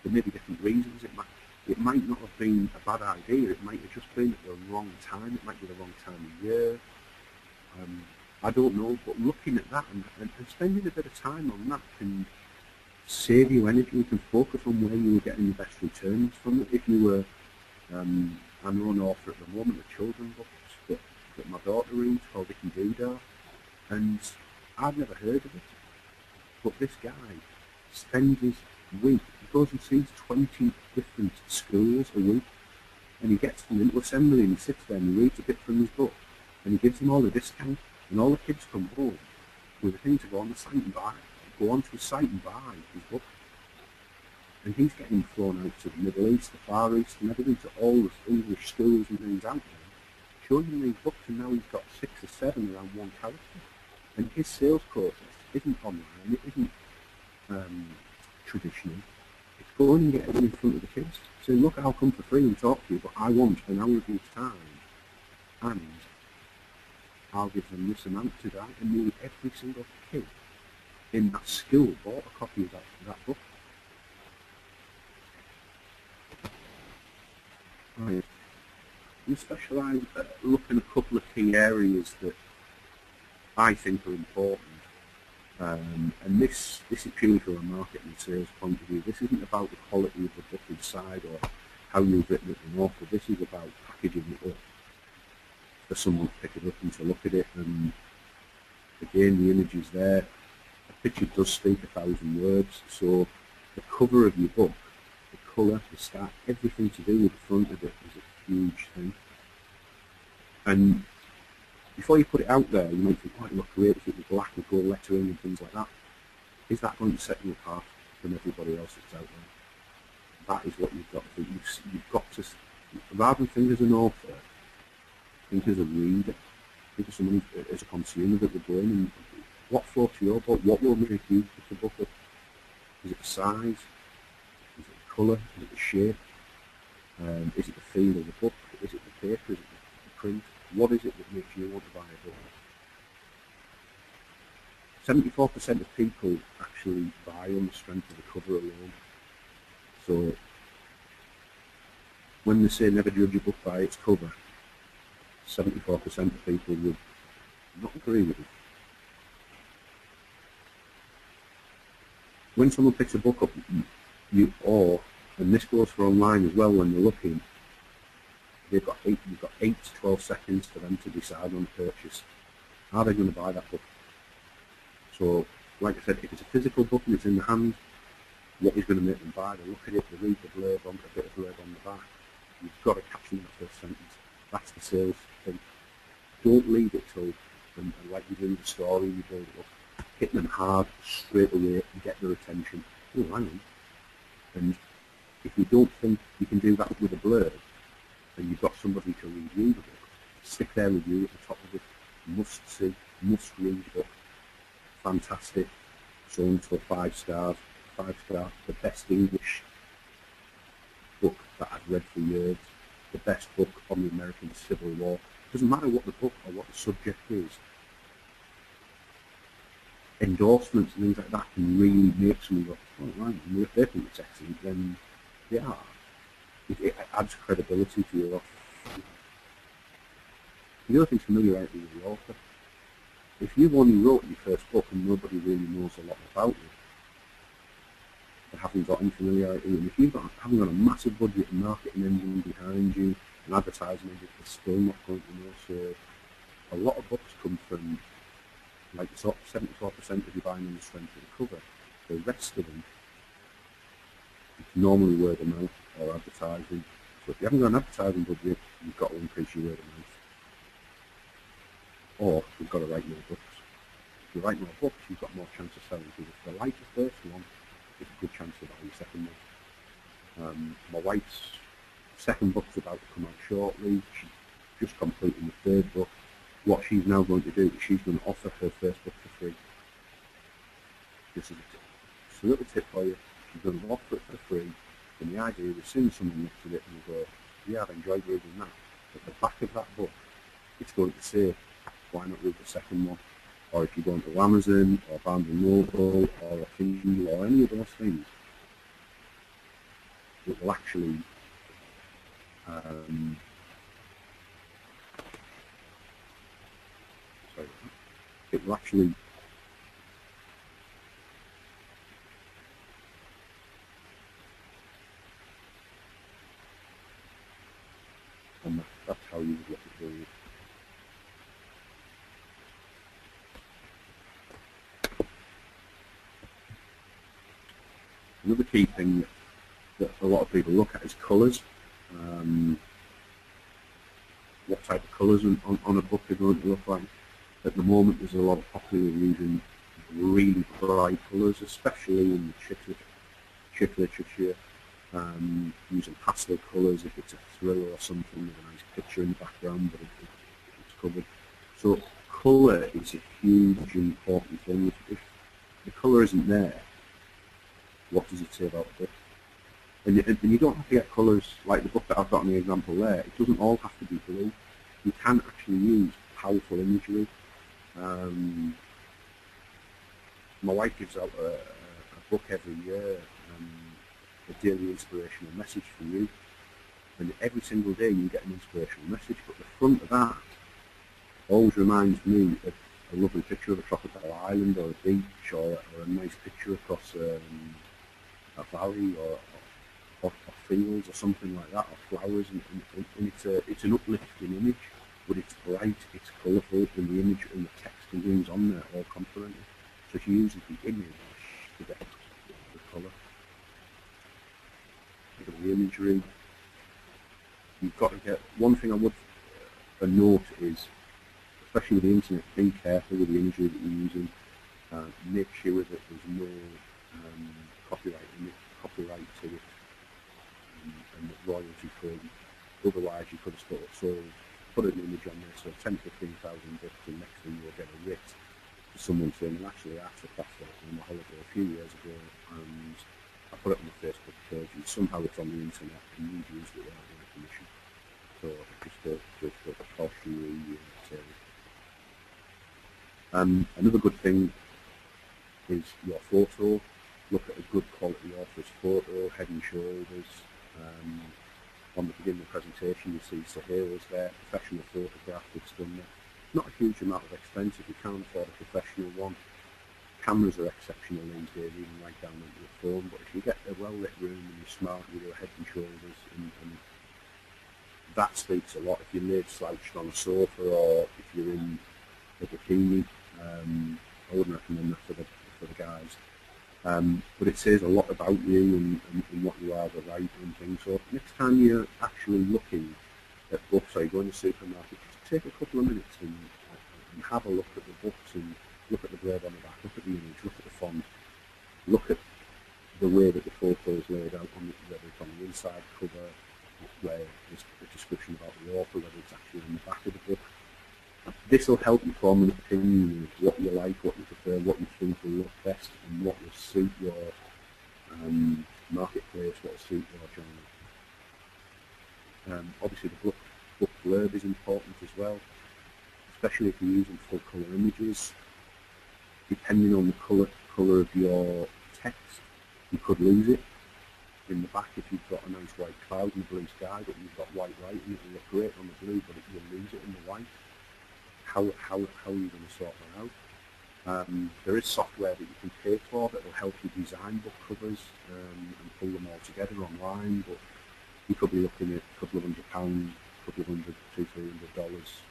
There may be different reasons. It might not have been a bad idea. It might have just been at the wrong time. It might be the wrong time of year. I don't know. But looking at that and spending a bit of time on that can save you energy. You can focus on where you were getting the best returns from it. If you were, I know an author at the moment of children's books that my daughter reads called Vicky Doodah, and I'd never heard of it. But this guy spends his week, he goes and sees 20 different schools a week, and he gets them into assembly and he sits there and he reads a bit from his book, and he gives them all a discount, and all the kids come home with a thing to go on the site and buy, go onto his site and buy his book. And he's getting flown out to the Middle East, the Far East, and everything, to all the English schools and things out there, showing them these books, and now he's got 6 or 7 around one character. And his sales process isn't online, it isn't traditional. It's going and getting in front of the kids, saying, look, I'll come for free and talk to you, but I want an hour of your time, and I'll give them this amount to that. And nearly every single kid in that school bought a copy of that book. Right. We specialise, look in a couple of key areas that I think are important. And this is purely from a marketing and sales point of view. This isn't about the quality of the book inside or how you've written it an author. This is about packaging it up for someone to pick it up and to look at it. And again, the image is there. A picture does speak 1,000 words. So the cover of your book, the colour, the start, everything to do with the front of it is a huge thing. And before you put it out there, you might think, oh, it look great if it was black with gold lettering and things like that. Is that going to set you apart from everybody else that's out there? That is what you've got to do. You've got to, rather than think as an author, think as a reader, think as someone, as a consumer that would go in and what floats your boat, what will make you pick the book up? Is it the size? Is it the colour? Is it the shape? Is it the feel of the book? Is it the paper? Is it the print? What is it that makes you want to buy a book? 74% of people actually buy on the strength of the cover alone. So when they say never judge a book by its cover, 74% of people would not agree with it. When someone picks a book up, and this goes for online as well, when they're looking, you've got 8 to 12 seconds for them to decide on purchase. Are they going to buy that book? So, like I said, if it's a physical book and it's in the hand, what is going to make them buy? They look at it, they read the blurb on a bit of blurb on the back. You've got to catch them in that first sentence. That's the sales thing. Don't leave it till, and like you do with the story, you build it up. Hit them hard, straight away, and get their attention. Oh, hang on. And if you don't think you can do that with a blurb, then you've got somebody to review the book. Stick their review at the top of it. Must see, must read book. Fantastic. So and so 5 stars. 5 star. The best English book that I've read for years. The best book on the American Civil War. Doesn't matter what the book or what the subject is. Endorsements and things like that can really make someone go, oh right, and if they think it's excellent, then they are. It adds credibility to your offer. The other thing is familiarity with the author. If you've only wrote your first book and nobody really knows a lot about it, they haven't got any familiarity, and if you haven't got a massive budget and marketing engine behind you, an advertising engine, they're still not going to know. So a lot of books come from, like 74% of you buying on the strength of the cover. The rest of them, it's normally word of mouth or advertising. So if you haven't got an advertising budget, you've got to increase your word of mouth. Or you've got to write more books. If you write more books, you've got more chance of selling, because if they like the first one, there's a good chance of buying the second one. My wife's second book's about to come out shortly. She's just completing the third book. What she's now going to do is she's going to offer her first book for free. This is a tip. It's a little tip for you. She's going to offer it for free. And the idea is, as soon as someone looks at it and go, yeah, I've enjoyed reading that, at the back of that book, it's going to say, why not read the second one? Or if you go into Amazon or Barnes & Noble or a Kindle or any of those things, it will actually it will actually and that's how you would look at doing it. Another key thing that a lot of people look at is colours. What type of colours on a book are going to look like. At the moment, there's a lot of popular using really bright colours, especially in the chick literature, using pastel colours if it's a thriller or something with a nice picture in the background, but it's covered. So colour is a huge important thing. If the colour isn't there, what does it say about the book? And you don't have to get colours like the book that I've got in the example there. It doesn't all have to be blue. You can actually use powerful imagery. My wife gives out a book every year, a daily inspirational message for you. And every single day you get an inspirational message, but the front of that always reminds me of a lovely picture of a tropical island or a beach, or a nice picture across a valley or fields or something like that, or flowers, and it's an uplifting image, but it's bright, it's colourful, and the image and the text and things on there all complement it. So she uses the image to get the colour. The imagery. You've got to get, one thing I would note is, especially with the internet, be careful with the imagery that you're using. Make sure that there's no copyright to it, and royalty free. Otherwise, you could have sort of put an image on there, so 10,000 to 15,000 bucks, and next thing you'll get a writ for someone saying, well, actually, I took that photo on my holiday a few years ago, and I put it on my Facebook page, and somehow it's on the internet, and you've used it without my permission. So just a cautionary tale. Another good thing is your photo. Look at a good quality author's photo, head and shoulders. On the beginning of the presentation, you see Sohail's there, professional photograph that's done there. Not a huge amount of expense if you can't afford a professional one. Cameras are exceptional these days, even right down onto your phone, but if you get a well-lit room and you're smart with your head and shoulders, and that speaks a lot. If you're laid slouched on a sofa, or if you're in a bikini, I wouldn't recommend that for the guys. But it says a lot about you and what you are as a writer and things. So next time you're actually looking at books, or you go in the supermarket, just take a couple of minutes and have a look at the books, and look at the blurb on the back, look at the image, look at the font, look at the way that the photo is laid out, whether it's on the inside cover, where there's a description about the author, whether it's actually on the back of the book. This will help you form an opinion of what you like, what you prefer, what you think will look best, and what will suit your marketplace, what will suit your genre. Obviously the book blurb is important as well, especially if you're using full colour images. Depending on the colour of your text, you could lose it. In the back, if you've got a nice white cloud and a blue sky, but you've got white writing, it'll look great on the blue, but you'll lose it in the white. How are you going to sort that out? There is software that you can pay for that will help you design book covers and pull them all together online, but you could be looking at a couple of £100, a couple of $200-300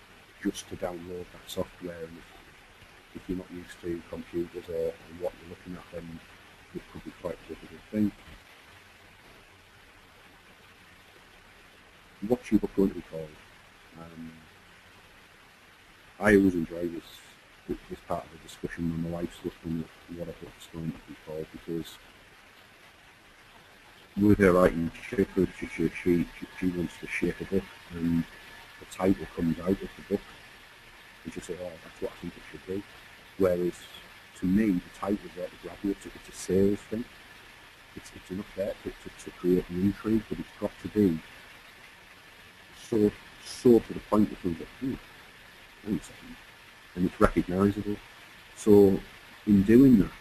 just to download that software. And if you're not used to computers or what you're looking at, then it could be quite a difficult thing. What's your book going to be called? I always enjoy this part of the discussion when my wife's looking at what a book's going to be called, because with her writing, she wants to shape a book, and the title comes out of the book, and she says, oh, that's what I think it should be. Whereas, to me, the title is there to grab you. It's a sales thing. It's enough there to create an intrigue, but it's got to be so to the point that you go, wait a second, and it's recognisable. So in doing that,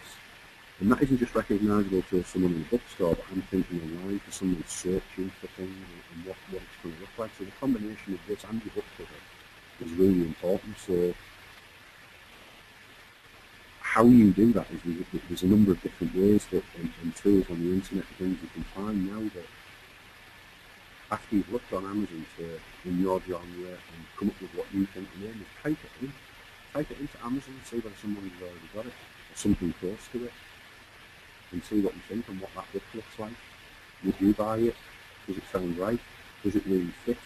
and that isn't just recognisable to someone in a bookstore, but I'm thinking online for someone searching for things and what it's going to look like. So the combination of this and your book cover is really important. So how you do that is there's a number of different ways that and tools on the internet, things you can find now that after you've looked on Amazon in your genre and come up with what you think the name is, type it into Amazon, see whether someone's already got it, or something close to it, and see what you think and what that book looks like. Would you buy it? Does it sound right? Does it really fit?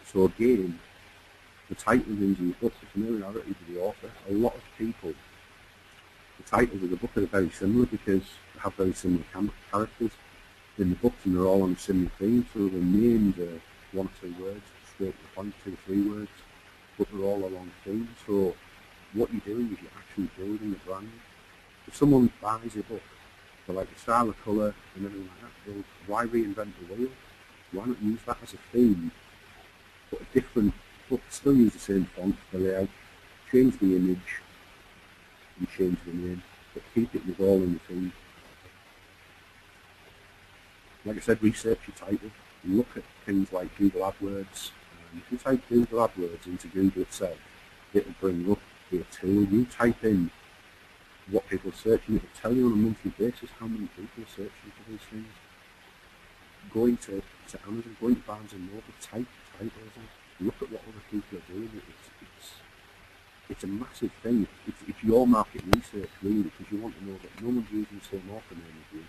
So again, the title means in the book, the familiarity to the author. A lot of people, the titles of the book are very similar because they have very similar characters in the books, and they're all on a similar theme, so the names are 1 or 2 words, straight to the point, 2 or 3 words, but they're all along theme. So what you're doing is you're actually building a brand. If someone buys a book for like the style of colour and everything like that, well, why reinvent the wheel? Why not use that as a theme, but a different book, still use the same font, the layout, change the image and change the name, but keep it with all in the theme. Like I said, research your title, look at things like Google AdWords, If you type Google AdWords into Google itself, it'll bring up your tool. You type in what people are searching, it'll tell you on a monthly basis how many people are searching for these things. Going to Amazon, going to Barnes and Noble, type titles in, look at what other people are doing. It's a massive thing. It's your market research really, because you want to know that no one's using the same author name as you.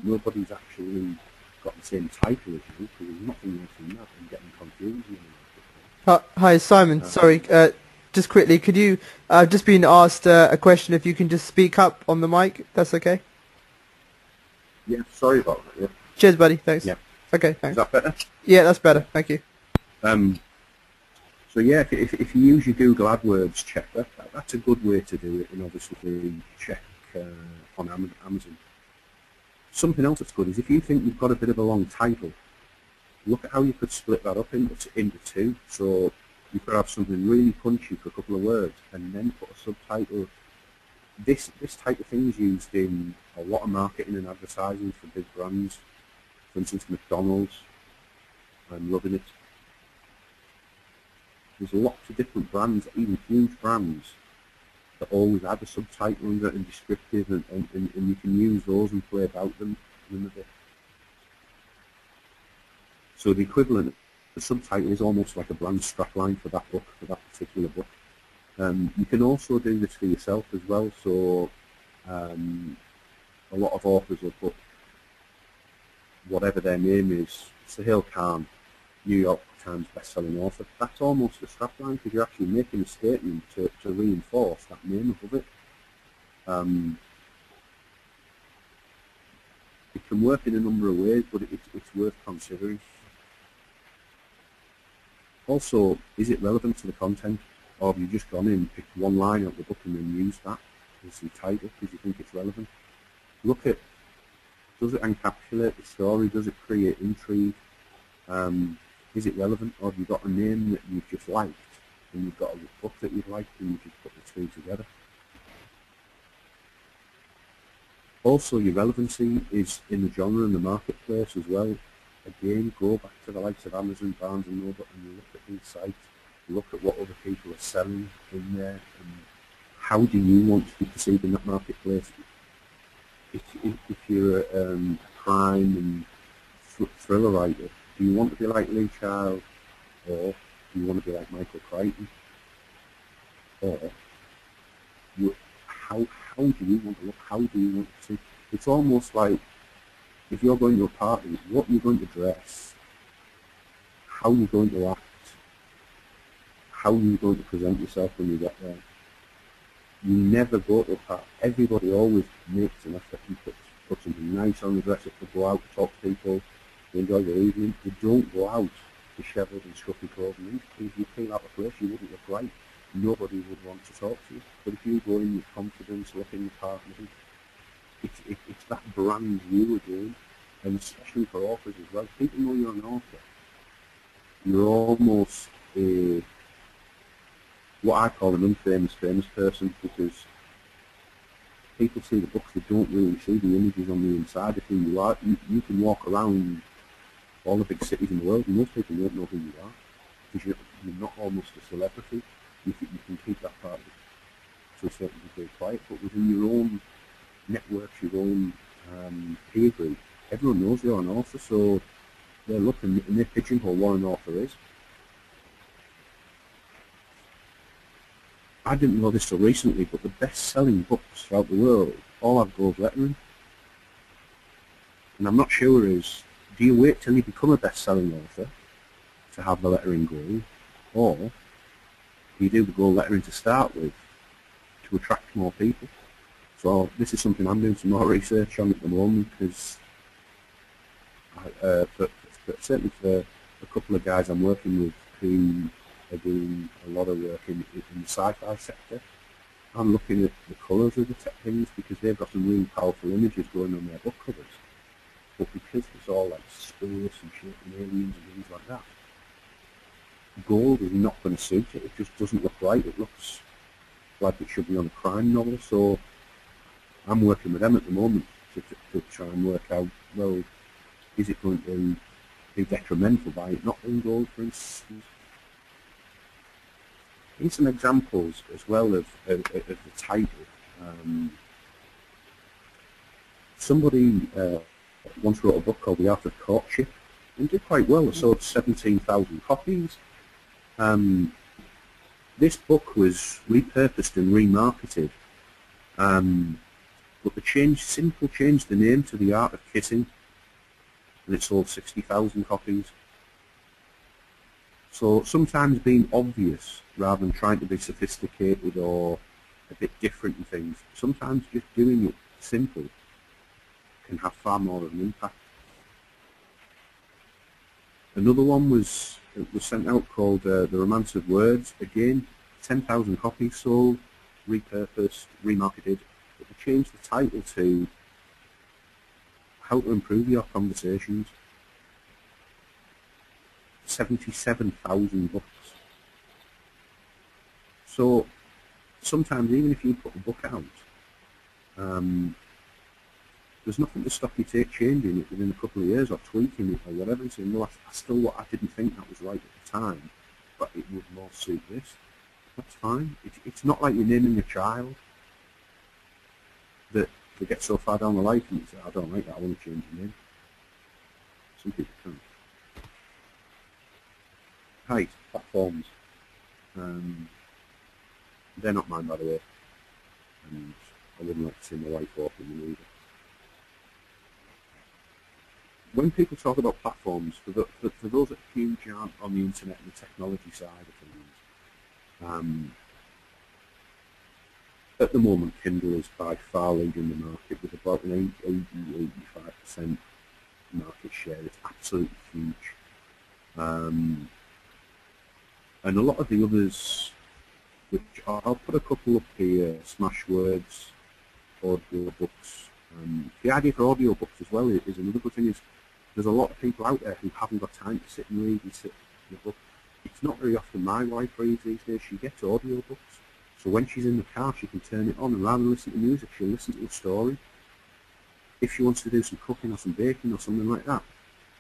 Nobody's actually got the same title as you, because there's nothing worse than that and getting confused in the market.
Hi, Simon. Sorry, just quickly, could you? I've just been asked a question. If you can just speak up on the mic, that's okay.
Yeah, sorry about that. Yeah.
Cheers, buddy. Thanks.
Yeah.
Okay,
Is
thanks.
that better?
Yeah, that's better. Thank you.
So yeah, if you use your Google AdWords checker, that's a good way to do it, and obviously check on Amazon. Something else that's good is if you think you've got a bit of a long title, look at how you could split that up into two. So you could have something really punchy for a couple of words, and then put a subtitle. This type of thing is used in a lot of marketing and advertising for big brands. For instance, McDonald's. I'm loving it. There's lots of different brands, even huge brands, that always add a subtitle under it and descriptive, and you can use those and play about them a bit. So the equivalent, the subtitle is almost like a brand strapline for that book, for that particular book. You can also do this for yourself as well. So a lot of authors will put whatever their name is, Sohail Khan, New York Times best-selling author. That's almost a strapline, because you're actually making a statement to reinforce that name above it. It can work in a number of ways, but it's worth considering. Also, is it relevant to the content, or have you just gone in, picked one line out of the book and then used that as the title because you think it's relevant? Look at, does it encapsulate the story? Does it create intrigue? Is it relevant, or have you got a name that you've just liked and you've got a book that you've liked and you just put the two together? Also, your relevancy is in the genre and the marketplace as well. Again, go back to the likes of Amazon, Barnes and Noble, and you look at these sites, look at what other people are selling in there, and how do you want to be perceived in that marketplace? If you're a crime and thriller writer, do you want to be like Lee Child, or do you want to be like Michael Crichton? Or how do you want to look? How do you want to see? It's almost like if you're going to a party, what you're going to dress, how you're going to act, how you're going to present yourself when you get there. You never go to a party. Everybody always makes an effort and puts something nice on, the dress up to go out, to talk to people, to enjoy your evening. You don't go out dishevelled and scruffy clothing. If you feel out of place, you wouldn't look right. Nobody would want to talk to you. But if you go in with confidence, looking the part, it's that brand you are doing, and especially for authors as well. People know you're an author. You're almost what I call an unfamous famous person, because people see the books, they don't really see the images on the inside of who you are. You can walk around all the big cities in the world, and most people won't know who you are, because you're not almost a celebrity. You can keep that part to a certain degree quiet, but within your own networks, your own peer group, everyone knows you're an author, so they're looking and they pigeonhole what an author is. I didn't know this till recently, but the best-selling books throughout the world all have gold lettering. And I'm not sure is, do you wait till you become a best-selling author to have the lettering gold, or do you do the gold lettering to start with to attract more people? So this is something I'm doing some more research on at the moment, because certainly for a couple of guys I'm working with who are doing a lot of work in the sci-fi sector, I'm looking at the colours of the things, because they've got some really powerful images going on their book covers. But because it's all like space and shit and aliens and things like that, gold is not going to suit it. It just doesn't look right. It looks like it should be on a crime novel. So I'm working with them at the moment to try and work out, well, is it going to be detrimental by it not being gold, for instance? Here's some examples as well of the title. Somebody once wrote a book called The Art of Courtship and did quite well. It sold 17,000 copies. This book was repurposed and remarketed, but they simply changed the name to The Art of Kissing, and it sold 60,000 copies. So sometimes being obvious rather than trying to be sophisticated or a bit different in things, sometimes just doing it simple can have far more of an impact. Another one was sent out called The Romance of Words. Again, 10,000 copies sold, repurposed, remarketed, but they changed the title to How to Improve Your Conversations. 77,000 books. So sometimes even if you put a book out, there's nothing to stop you changing it within a couple of years or tweaking it or whatever and saying, well, I didn't think that was right at the time, but it would more suit this. That's fine. It's not like you're naming a child that they get so far down the line and you say, I don't like that, I want to change the name. Some people can't. Height, platforms. They're not mine, by the way, and I wouldn't like to see my wife walk in them either. When people talk about platforms, for those that huge aren't on the internet and the technology side of things, at the moment Kindle is by far leading the market with about an 80-85% market share. It's absolutely huge. And a lot of the others, which I'll put a couple up here, Smashwords, audio books. The idea for audio books as well is another good thing is there's a lot of people out there who haven't got time to sit and read and sit in a book. It's not very often my wife reads these days. She gets audio books. So when she's in the car, she can turn it on, and rather than listen to music, she'll listen to a story. If she wants to do some cooking or some baking or something like that,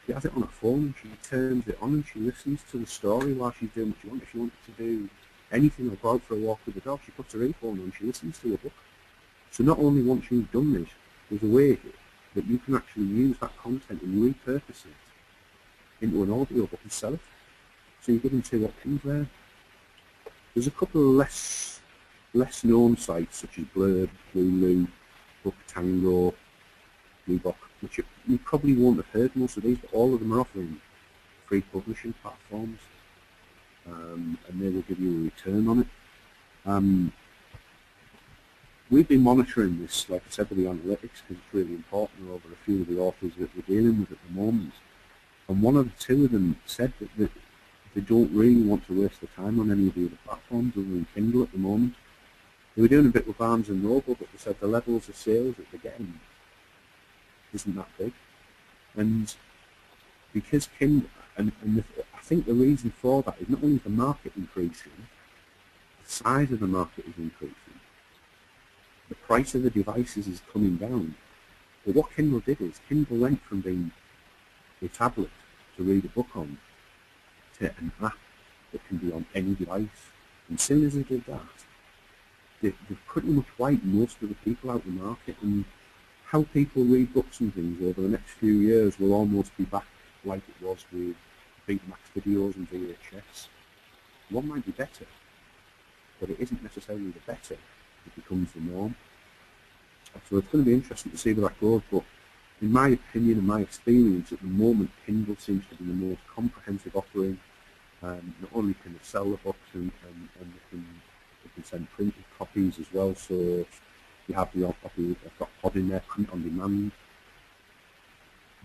she has it on her phone, she turns it on and she listens to the story while she's doing what she wants. If she wanted to do anything or go out for a walk with the dog, she puts her earphone on, she listens to a book. So not only once you've done this, there's a way that you can actually use that content and repurpose it into an audio book and sell it. So you're giving two options there. There's a couple of less known sites such as Blurb, Lulu, Book Tango, Bluebook, which you probably won't have heard most of these, but all of them are offering free publishing platforms, and they will give you a return on it. We've been monitoring this, like I said, with the analytics, because it's really important over a few of the authors that we're dealing with at the moment. And one of the two of them said that they don't really want to waste their time on any of the other platforms other than Kindle at the moment. They were doing a bit with Barnes and Noble, but they said the levels of sales that they're getting isn't that big. And because Kindle, I think the reason for that is not only the market increasing, the size of the market is increasing. The price of the devices is coming down. But what Kindle did is, Kindle went from being a tablet to read a book on to an app that can be on any device. And as soon as they did that, they've pretty much wiped most of the people out of the market. And how people read books and things over the next few years will almost be back like it was with Betamax videos and VHS. One might be better, but it isn't necessarily the better. It becomes the norm. So it's going to be interesting to see where that goes, but in my opinion and my experience at the moment, Kindle seems to be the most comprehensive offering. Not only can they sell the books and they can send printed copies as well, so you have the odd copy, they've got pod in there, print on demand.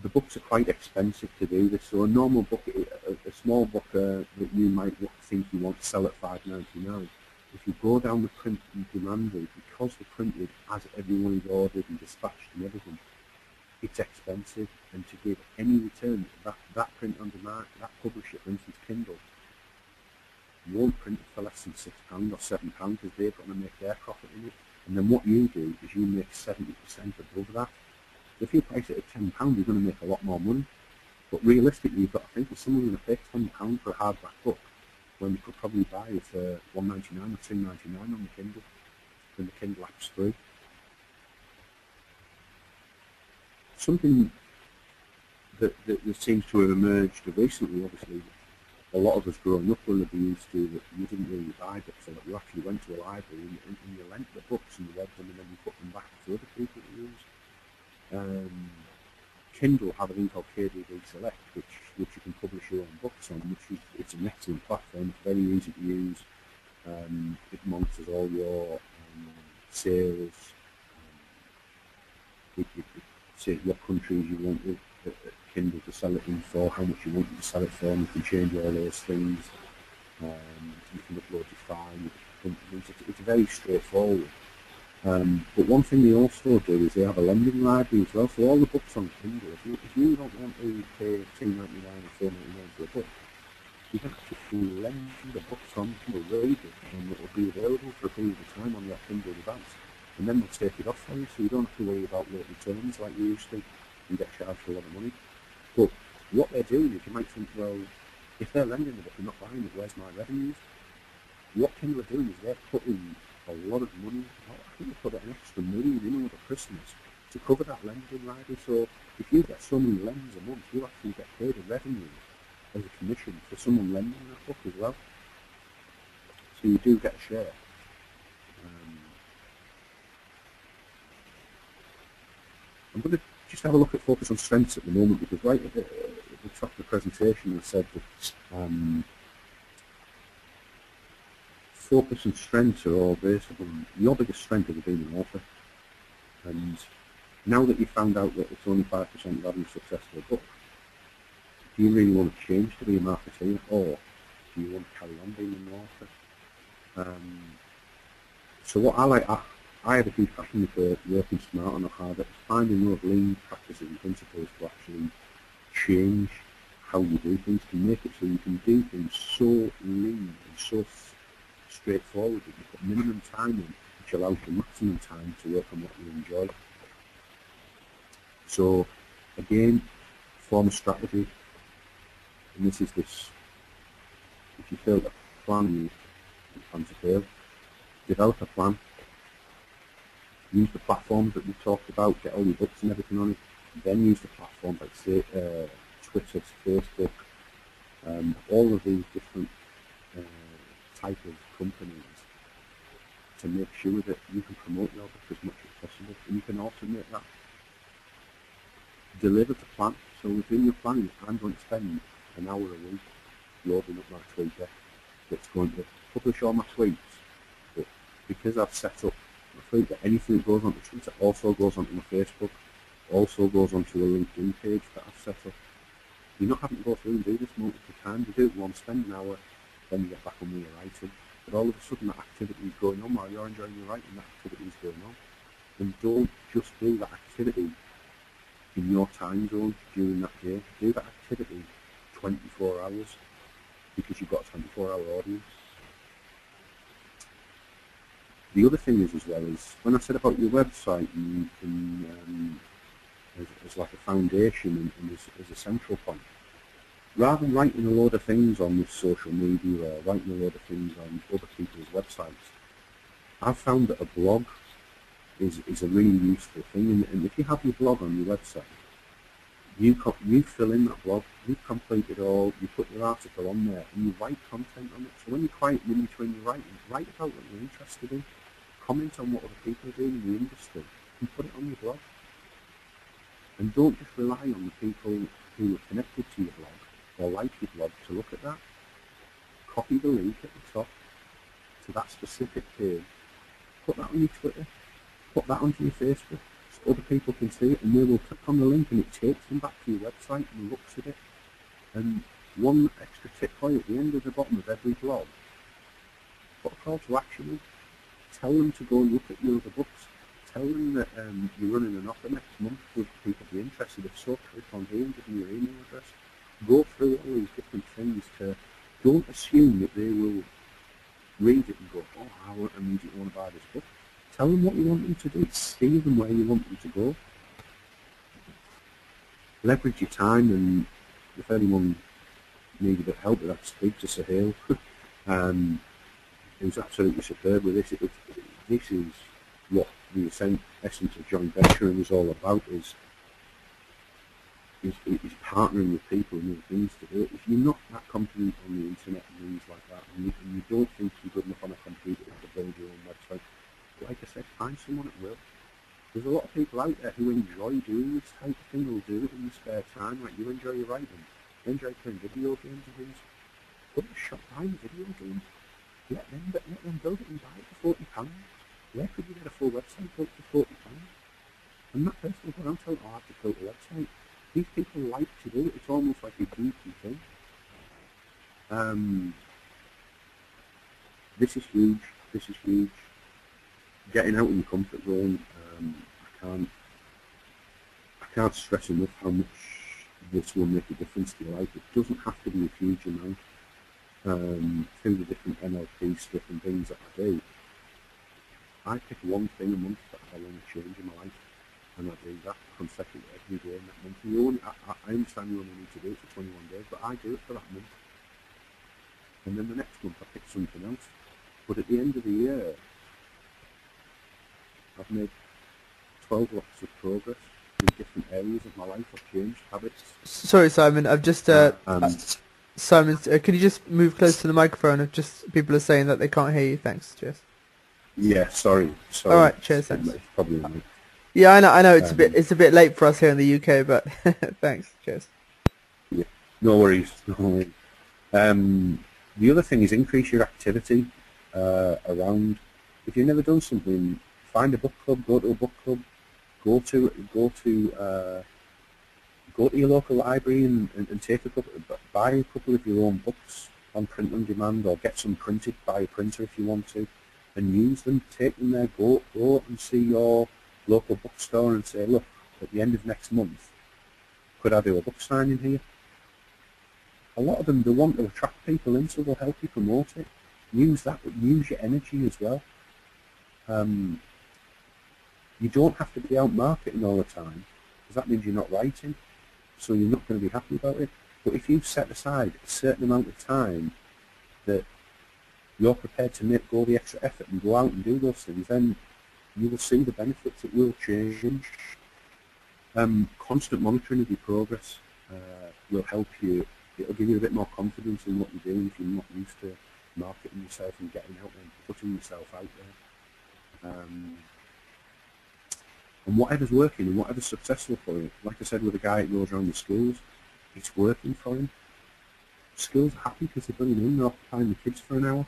The books are quite expensive to do this, so a normal book, a small book that you might think you want to sell at $5.99, if you go down the print and demand route, because they're printed as everyone is ordered and dispatched and everything, it's expensive, and to give any return to that print on demand, that publisher, for instance Kindle, won't print it for less than £6 or £7 because they're going to make their profit in it. And then what you do is you make 70% above that. So if you price it at £10, you're going to make a lot more money. But realistically, you've got to think, if someone's going to pay £10 for a hardback book, when you could probably buy it for $1.99 or $2.99 on the Kindle, when the Kindle app's free. Something that seems to have emerged recently, obviously, a lot of us growing up will be used to that you didn't really buy books, or that you actually went to a library and you lent the books and you read them and then you put them back to other people to use. Kindle have a thing called KDB Select, which you can publish your own books on, which is it's an excellent platform. It's very easy to use. It monitors all your sales. It says what countries you want Kindle to sell it in for, how much you want it to sell it for, and you can change all those things. You can upload your file. It's very straightforward. But one thing they also do is they have a lending library as well. So all the books on Kindle, if you don't want to pay $2.99 or $4.99 for a book, you can actually lend the books on Kindle, read it, and it will be available for a period of time on your Kindle device. And then they'll take it off for you, so you don't have to worry about late returns like you used to and get charged a lot of money. But what they're doing is, you might think, well, if they're lending the book and not buying it, where's my revenues? What Kindle are doing is they're putting a lot of money, I think they put an extra $1 million in over Christmas to cover that lending library. So if you get so many lends a month, you actually get paid a revenue as a commission for someone lending that book as well. So you do get a share. I'm going to just have a look at focus on strengths at the moment, because right at the top of the presentation I said that focus and strengths are all based on your biggest strength as being an author. And now that you've found out that it's only 5% of having a successful book, do you really want to change to be a marketeer, or do you want to carry on being an author? So what I have a huge passion for working smart and not harder, finding those lean practices and principles to actually change how you do things, to make it so you can do things so lean and so straightforward that you put minimum time in, which allows you maximum time to work on what you enjoy. So again, form a strategy, and this, if you fail to plan, you plan to fail. Develop a plan. Use the platforms that we talked about, get all your books and everything on it. Then use the platforms like say, Twitter, Facebook, all of these different type of companies to make sure that you can promote your book as much as possible. And you can also make that deliver the plan. So within your planning, I'm going to spend an hour a week loading up my tweet deck that's going to publish all my tweets. But because I've set up my tweet that anything that goes onto Twitter also goes onto my Facebook, also goes onto a LinkedIn page that I've set up. You're not having to go through and do this multiple times. You do it once, spend an hour, then you get back on with your writing. But all of a sudden that activity is going on while you're enjoying your writing, that activity is going on. And don't just do that activity in your time zone during that day. Do that activity 24 hours because you've got a 24-hour audience. The other thing is as well is, when I said about your website, you can, as like a foundation and as a central point, rather than writing a load of things on this social media or writing a load of things on other people's websites, I've found that a blog is a really useful thing. And if you have your blog on your website, you fill in that blog, you complete it all, you put your article on there, and you write content on it. So when you're quiet in between your writing, write about what you're interested in, comment on what other people are doing in the industry, and put it on your blog. And don't just rely on the people who are connected to your blog or like your blog to look at that. Copy the link at the top to that specific page, put that on your Twitter, put that onto your Facebook, so other people can see it, and they will click on the link and it takes them back to your website and looks at it. And one extra tip for you, at the end of the bottom of every blog, put a call to action in. Tell them to go and look at your other books. Tell them that you're running an offer next month. Would people be interested? If so, click on here and give them your email address. Go through all these different things. Don't assume that they will read it and go, oh, I immediately want to buy this book. Tell them what you want them to do. Steer them where you want them to go. Leverage your time, and if anyone needs a bit of help with that, speak to Sohail. He was absolutely superb with this. This is what the essence of joint venturing is all about, is partnering with people and other things to do it. If you're not that confident on the internet and things like that, and you don't think you're good enough on a computer to build your own website, like I said, find someone that will. There's a lot of people out there who enjoy doing this type of thing, who'll do it in their spare time. Like, you enjoy your writing, you enjoy playing video games and things. Go to the shop, buy the video games. Let them build it and buy it for £40. Where could you get a full website built for £40? And that person will go around telling, I have to build a website. These people like to do it. It's almost like a geeky thing. This is huge. This is huge. Getting out in your comfort zone. I can't stress enough how much this will make a difference to your life. It doesn't have to be a huge amount. Through the different NLP stuff and things that I do, I pick one thing a month that I want to change in my life, and I do that consecutively every day in that month. And I understand you only need to do it for 21 days, but I do it for that month. And then the next month I pick something else. But at the end of the year, I've made 12 lots of progress in different areas of my life. I've changed habits.
Sorry, Simon. I've just Simon, can you just move close to the microphone? If just people are saying that they can't hear you. Thanks. Cheers.
Yeah, sorry.
All right. Cheers. Thanks.
It's probably me.
Yeah, I know. It's a bit late for us here in the UK, but thanks. Cheers.
Yeah, no worries. The other thing is increase your activity around. If you've never done something, find a book club. Go to a book club. Go to your local library and take buy a couple of your own books on print on demand, or get some printed by a printer if you want to, and use them. Take them there. Go and see your local bookstore and say, look, at the end of next month, could I do a book signing here? A lot of them, they want to attract people in, so they'll help you promote it. Use that, but use your energy as well. You don't have to be out marketing all the time, because that means you're not writing, so you're not going to be happy about it. But if you set aside a certain amount of time that you're prepared to go the extra effort and go out and do those things, then you will see the benefits. It will change. Constant monitoring of your progress will help you. It'll give you a bit more confidence in what you're doing if you're not used to marketing yourself and getting out there and putting yourself out there. And whatever's working and whatever's successful for you, like I said with the guy that goes around the schools, it's working for him. Schools are happy because they're going in, they're occupying the kids for an hour.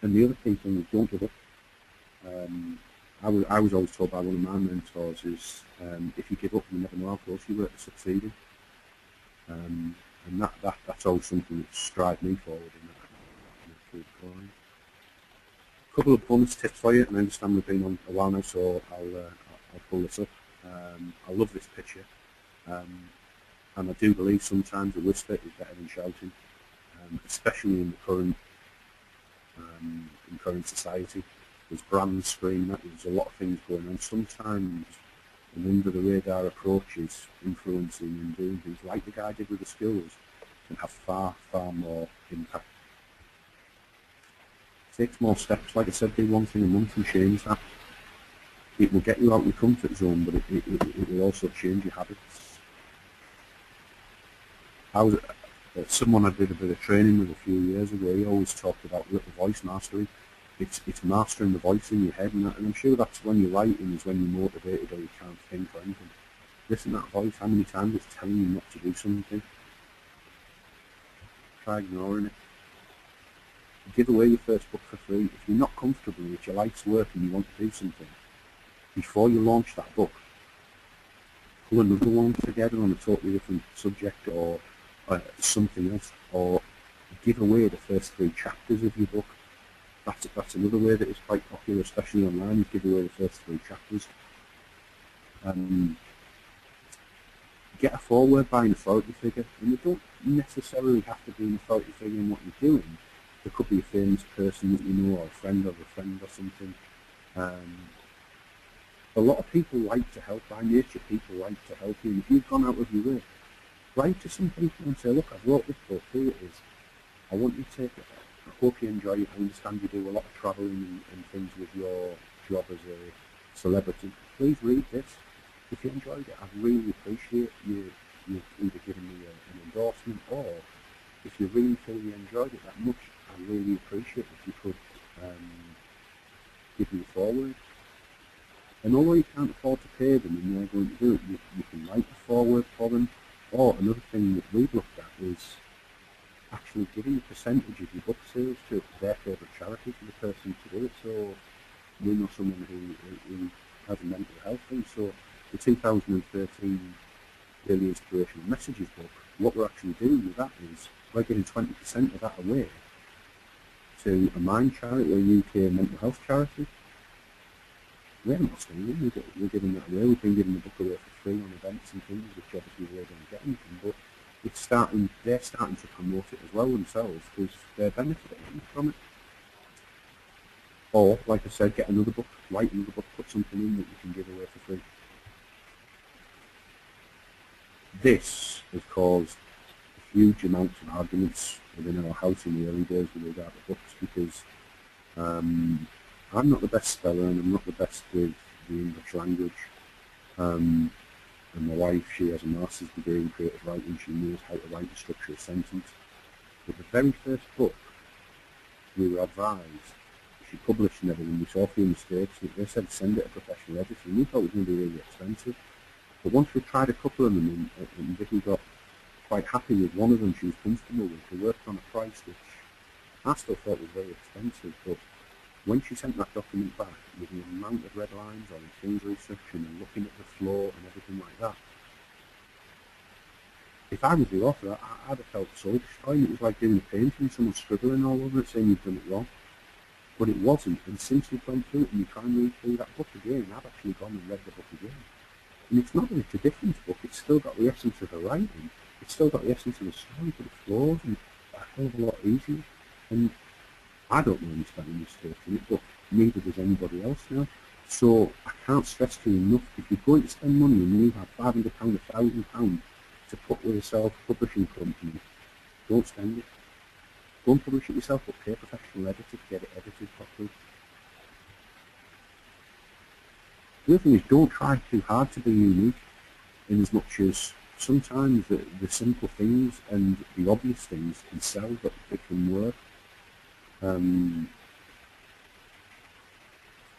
And the other key thing is don't give up. I was always told by one of my mentors is if you give up, you never know how close you were to succeeding. And that's always something that strives me forward in that going. A couple of bonus tips for you, and I understand we've been on a while now, so I'll pull this up. I love this picture, and I do believe sometimes a whisper is better than shouting, especially in the current society. There's brands screaming at you, there's a lot of things going on. Sometimes an under-the-radar approach is influencing and doing things like the guy did with the skills can have far, far more impact. Take small steps, like I said, do one thing a month and change that. It will get you out of your comfort zone, but it will also change your habits. Someone I did a bit of training with a few years ago, he always talked about little voice mastery. It's mastering the voice in your head, and I'm sure that's when you're writing is when you're motivated or you can't think or anything. Listen to that voice, how many times it's telling you not to do something. Try ignoring it. Give away your first book for free. If you're not comfortable with your life's work and you want to do something, before you launch that book, pull another one together on a totally different subject or something else, or give away the first 3 chapters of your book. That's another way that is quite popular, especially online. You give away the first 3 chapters. Get a foreword by an authority figure, and you don't necessarily have to be an authority figure in what you're doing. There could be a famous person that you know, or a friend of a friend or something. A lot of people like to help. By nature, people like to help you. And if you've gone out of your way, write to some people and say, look, I've wrote this book, here it is. I want you to, I hope you enjoy it. I understand you do a lot of travelling and things with your job as a celebrity. Please read this. If you enjoyed it, I'd really appreciate you either giving me an endorsement, or if you really feel you enjoyed it that much, I'd really appreciate if you could give me a forward. And although you can't afford to pay them and they're going to do it, you can write a forward for them. Or another thing that we've looked at is actually giving a percentage of your book sales to their favourite charity for the person to do it. So we know someone who has a mental health thing. So the 2013 Daily Inspirational Messages book, what we're actually doing with that is we're giving 20% of that away to a Mind charity, a UK mental health charity. We haven't lost anything, we're giving that away. We've been giving the book away for free on events and things, which obviously they don't get anything, but they're starting to promote it as well themselves, because they're benefiting from it. Or, like I said, get another book, write another book, put something in that you can give away for free. This has caused huge amounts of arguments within our house in the early days with regard to books, because I'm not the best speller and I'm not the best with the English language. And my wife, she has a master's degree in creative writing. She knows how to write and structure a sentence. But the very first book, we were advised, she published and everything, we saw a few mistakes, they said send it to a professional editor, and we thought it was going to be really expensive. But once we tried a couple of them, and Vicky got quite happy with one of them she was comfortable with, we worked on a price which I still thought was very expensive, but when she sent that document back with the amount of red lines on things researching and looking at the flow and everything like that, if I was the author, I'd have felt so destroyed. It was like doing a painting, someone scribbling all over it saying you've done it wrong. But it wasn't, and since you've gone through it and you try and read through that book again, I've actually gone and read the book again. And it's not that it's a different book, it's still got the essence of the writing, it's still got the essence of the story, but it flows and a hell of a lot easier. And I don't know any spelling mistakes in it, but neither does anybody else now. So I can't stress to you enough, if you're going to spend money and you have £500, £1,000 to put with a self-publishing company, don't spend it. Go and publish it yourself, but pay a professional editor to get it edited properly. The other thing is, don't try too hard to be unique, in as much as sometimes the simple things and the obvious things can sell, but it can work. And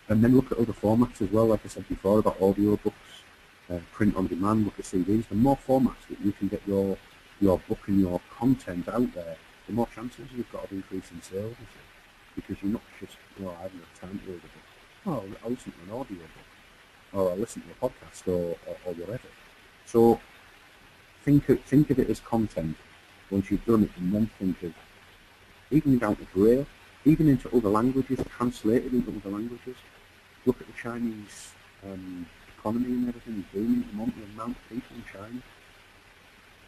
then look at other formats as well, like I said before about audiobooks, print on demand, look at CDs. The more formats that you can get your book and your content out there, the more chances you've got of increasing sales, because you're not just, I haven't got time to read a book. Oh, I'll listen to an audiobook, or I'll listen to a podcast, or whatever. So think of it as content once you've done it, and then think of even it out of Braille, even into other languages, translated into other languages. Look at the Chinese economy and everything is booming at the moment, the amount of people in China.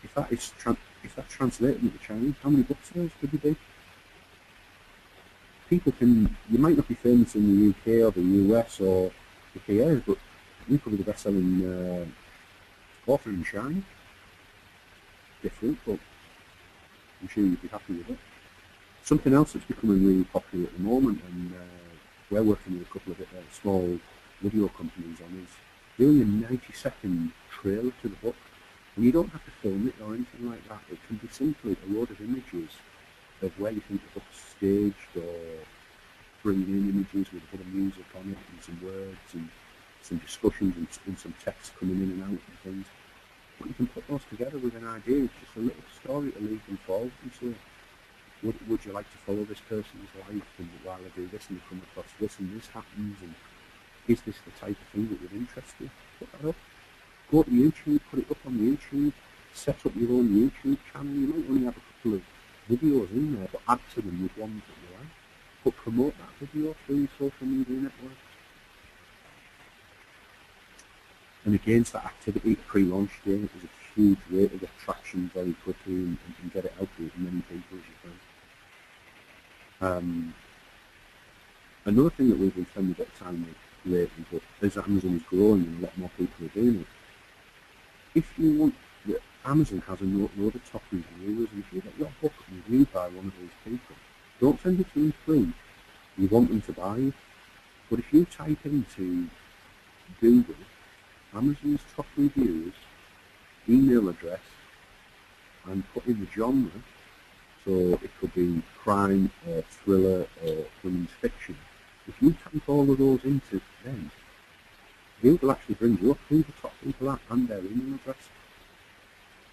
If that's translated into Chinese, how many book sales could there be? People you might not be famous in the UK or the US or the key areas, but you could be the best-selling author in China. Different, but I'm sure you'd be happy with it. Something else that's becoming really popular at the moment, and we're working with a couple of small video companies on, is doing a 90-second trailer to the book. And you don't have to film it or anything like that. It can be simply a load of images of where you think the book's staged, or bringing in images with a bit of music on it and some words and some discussions and some text coming in and out and things. But you can put those together with an idea. It's just a little story to lead them forward and say, would you like to follow this person's life, and while I do this and you come across this and this happens, and is this the type of thing that would interest you? Put that up. Go to YouTube, put it up on YouTube, set up your own YouTube channel. You might only have a couple of videos in there, but add to them with ones that you like. But promote that video through your social media networks. And against that activity, pre-launch day is a huge way to get traction very quickly and get it out to as many people as you can. Another thing that we've been spending a bit of time with lately, but as Amazon is growing and a lot more people are doing it, if you want Amazon has a load of top reviewers, and if you get your book reviewed by one of these people, don't send it to them free. You want them to buy it. But if you type into Google Amazon's top reviewers, email address, and put in the genre, so it could be crime or thriller or women's fiction, if you type all of those into them, Google actually brings you up who the top people are and their email address.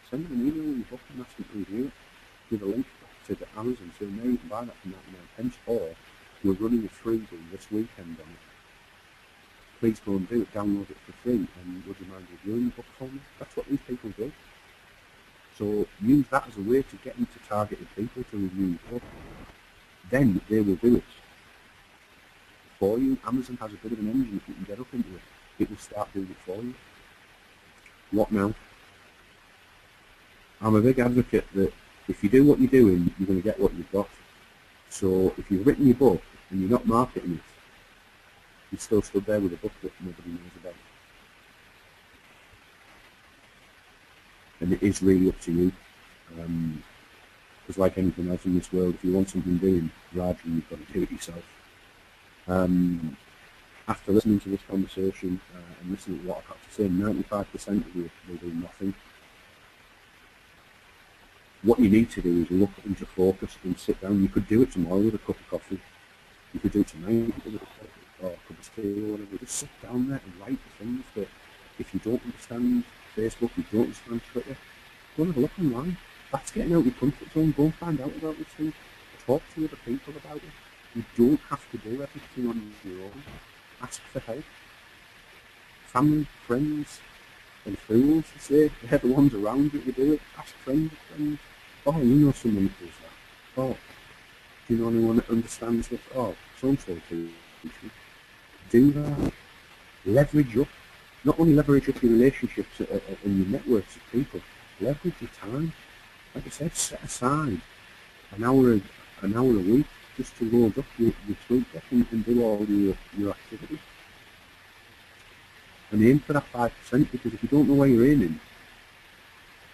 Send them an email in your book and ask them to review it. Give a link to the Amazon so now you can buy that for 99 pence, or we're running a freebie this weekend on it. Please go and do it, download it for free, and would you mind reviewing the book for me? That's what these people do. So use that as a way to get into targeted people to review your book. Then they will do it for you. Amazon has a bit of an engine if you can get up into it. It will start doing it for you. What now? I'm a big advocate that if you do what you're doing, you're going to get what you've got. So if you've written your book and you're not marketing it, you're still stood there with a book that nobody knows about. And it is really up to you. Because like anything else in this world, if you want something doing, gradually you've got to do it yourself. After listening to this conversation and listening to what I've got to say, 95% of you will do nothing. What you need to do is look into focus and sit down. You could do it tomorrow with a cup of coffee. You could do it tonight with a cup of tea or whatever. Just sit down there and write the things that if you don't understand Facebook, you don't understand Twitter, go and have a look online. That's getting out of your comfort zone. Go and find out about these things. Talk to other people about it. You don't have to do everything on your own. Ask for help. Family, friends, and fools, to say, they're the ones around you to do it. Ask friends. Oh, you know someone that does that. Oh, do you know anyone that understands this? Oh, so-and-so teach me. Do that. Leverage up. Not only leverage up your relationships and your networks of people, leverage your time. Like I said, set aside an hour a week just to load up your tweet deck and do all your activities. And aim for that 5%, because if you don't know where you're aiming,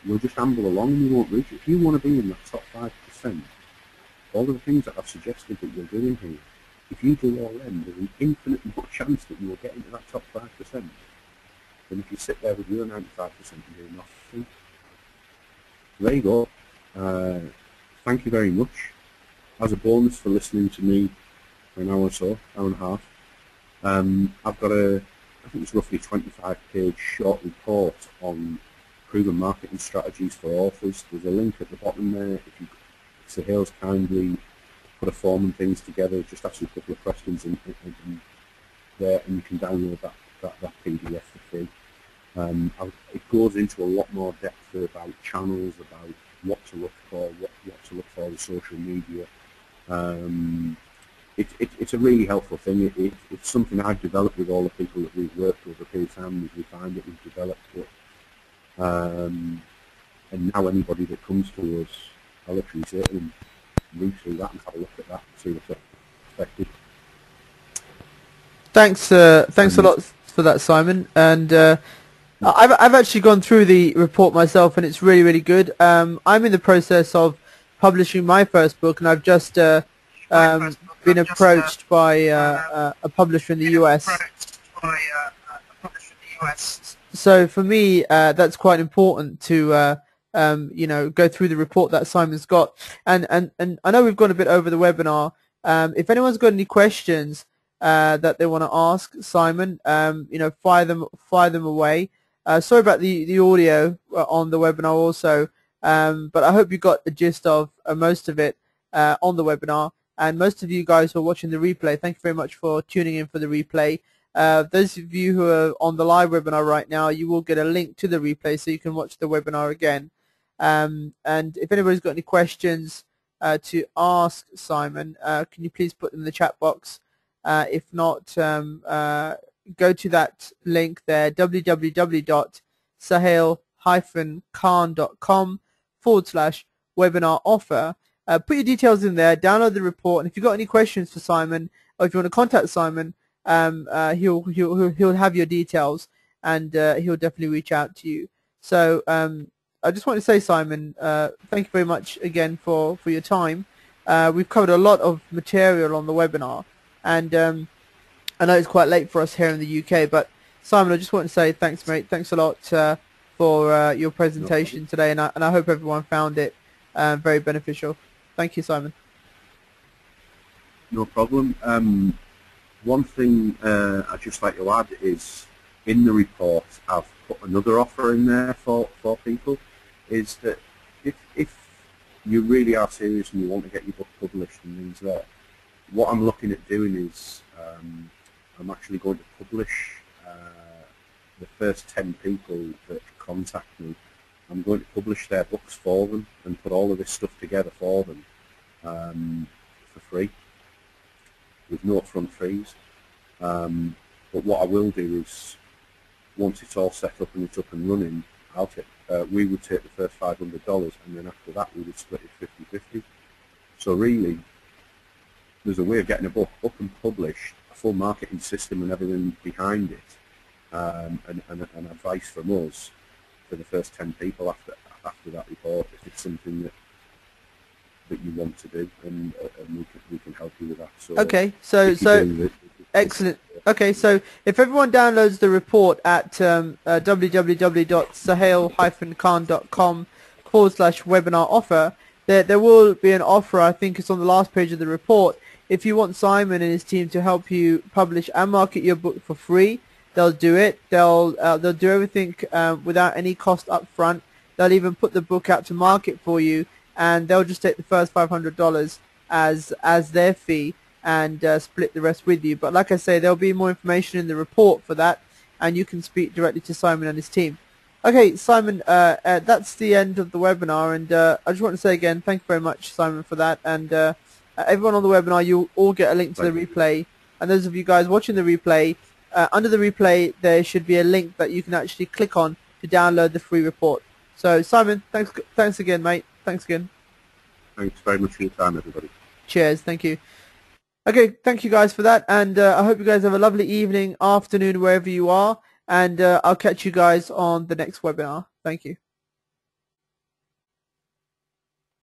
you'll just amble along and you won't reach it. If you want to be in that top 5%, all of the things that I've suggested that you're doing here, if you do all them, there's an infinite more chance that you will get into that top 5% than if you sit there with your 95% and do nothing. There you go. Thank you very much. As a bonus for listening to me for an hour or so, hour and a half, I've got I think it's roughly 25-page short report on proven marketing strategies for authors. There's a link at the bottom there. Sohail's kindly put a form and things together, just ask you a couple of questions and there, and you can download that PDF for free. It goes into a lot more depth about channels, about what to look for, what to look for in social media. It's a really helpful thing. It's something I've developed with all the people that we've worked with over a period of time. We find that we've developed it. And now anybody that comes to us, I'll literally say to them, read through that and have a look at that and see what's expected.
Thanks a lot for that, Simon. And I've actually gone through the report myself, and it's really, really good. I'm in the process of publishing my first book, and I've just been approached by a publisher in the US. So for me, that's quite important to go through the report that Simon's got. And I know we've gone a bit over the webinar. If anyone's got any questions that they want to ask Simon, fire them away. Sorry about the audio on the webinar also, but I hope you got the gist of most of it on the webinar. And most of you guys who are watching the replay, thank you very much for tuning in for the replay. Those of you who are on the live webinar right now, you will get a link to the replay so you can watch the webinar again. And if anybody's got any questions to ask Simon, can you please put them in the chat box? If not, go to that link there, www.sohail-khan.com/webinar offer. Put your details in there, download the report, and if you've got any questions for Simon, or if you want to contact Simon, he'll have your details, and he'll definitely reach out to you. So I just want to say, Simon, thank you very much again for your time. We've covered a lot of material on the webinar, and I know it's quite late for us here in the UK, but Simon, I just want to say thanks, mate. Thanks a lot for your presentation today, and I hope everyone found it very beneficial. Thank you, Simon.
No problem. One thing I'd just like to add is, in the report, I've put another offer in there for people, is that if you really are serious and you want to get your book published and things there, what I'm looking at doing is I'm actually going to publish the first 10 people that contact me. I'm going to publish their books for them and put all of this stuff together for them for free, with no upfront fees. But what I will do is, once it's all set up and it's up and running, we would take the first $500, and then after that we would split it 50-50. So really, there's a way of getting a book up and published, a full marketing system and everything behind it, and advice from us for the first 10 people after that report, if it's something that you want to do, and we can help you with that. So
okay, so excellent. Okay, so if everyone downloads the report at www.sohail-khan.com/webinar offer, there will be an offer. I think it's on the last page of the report. If you want Simon and his team to help you publish and market your book for free, they'll do it. They'll do everything without any cost up front. They'll even put the book out to market for you, and they'll just take the first $500 as their fee, and split the rest with you. But like I say, there'll be more information in the report for that, and you can speak directly to Simon and his team. Okay, Simon, that's the end of the webinar, and I just want to say again, thank you very much, Simon, for that. And everyone on the webinar, you'll all get a link to the replay. And those of you guys watching the replay, under the replay, there should be a link that you can actually click on to download the free report. So, Simon, thanks again, mate. Thanks again.
Thanks very much for your time, everybody.
Cheers. Thank you. Okay, thank you guys for that, and I hope you guys have a lovely evening, afternoon, wherever you are, and I'll catch you guys on the next webinar. Thank you.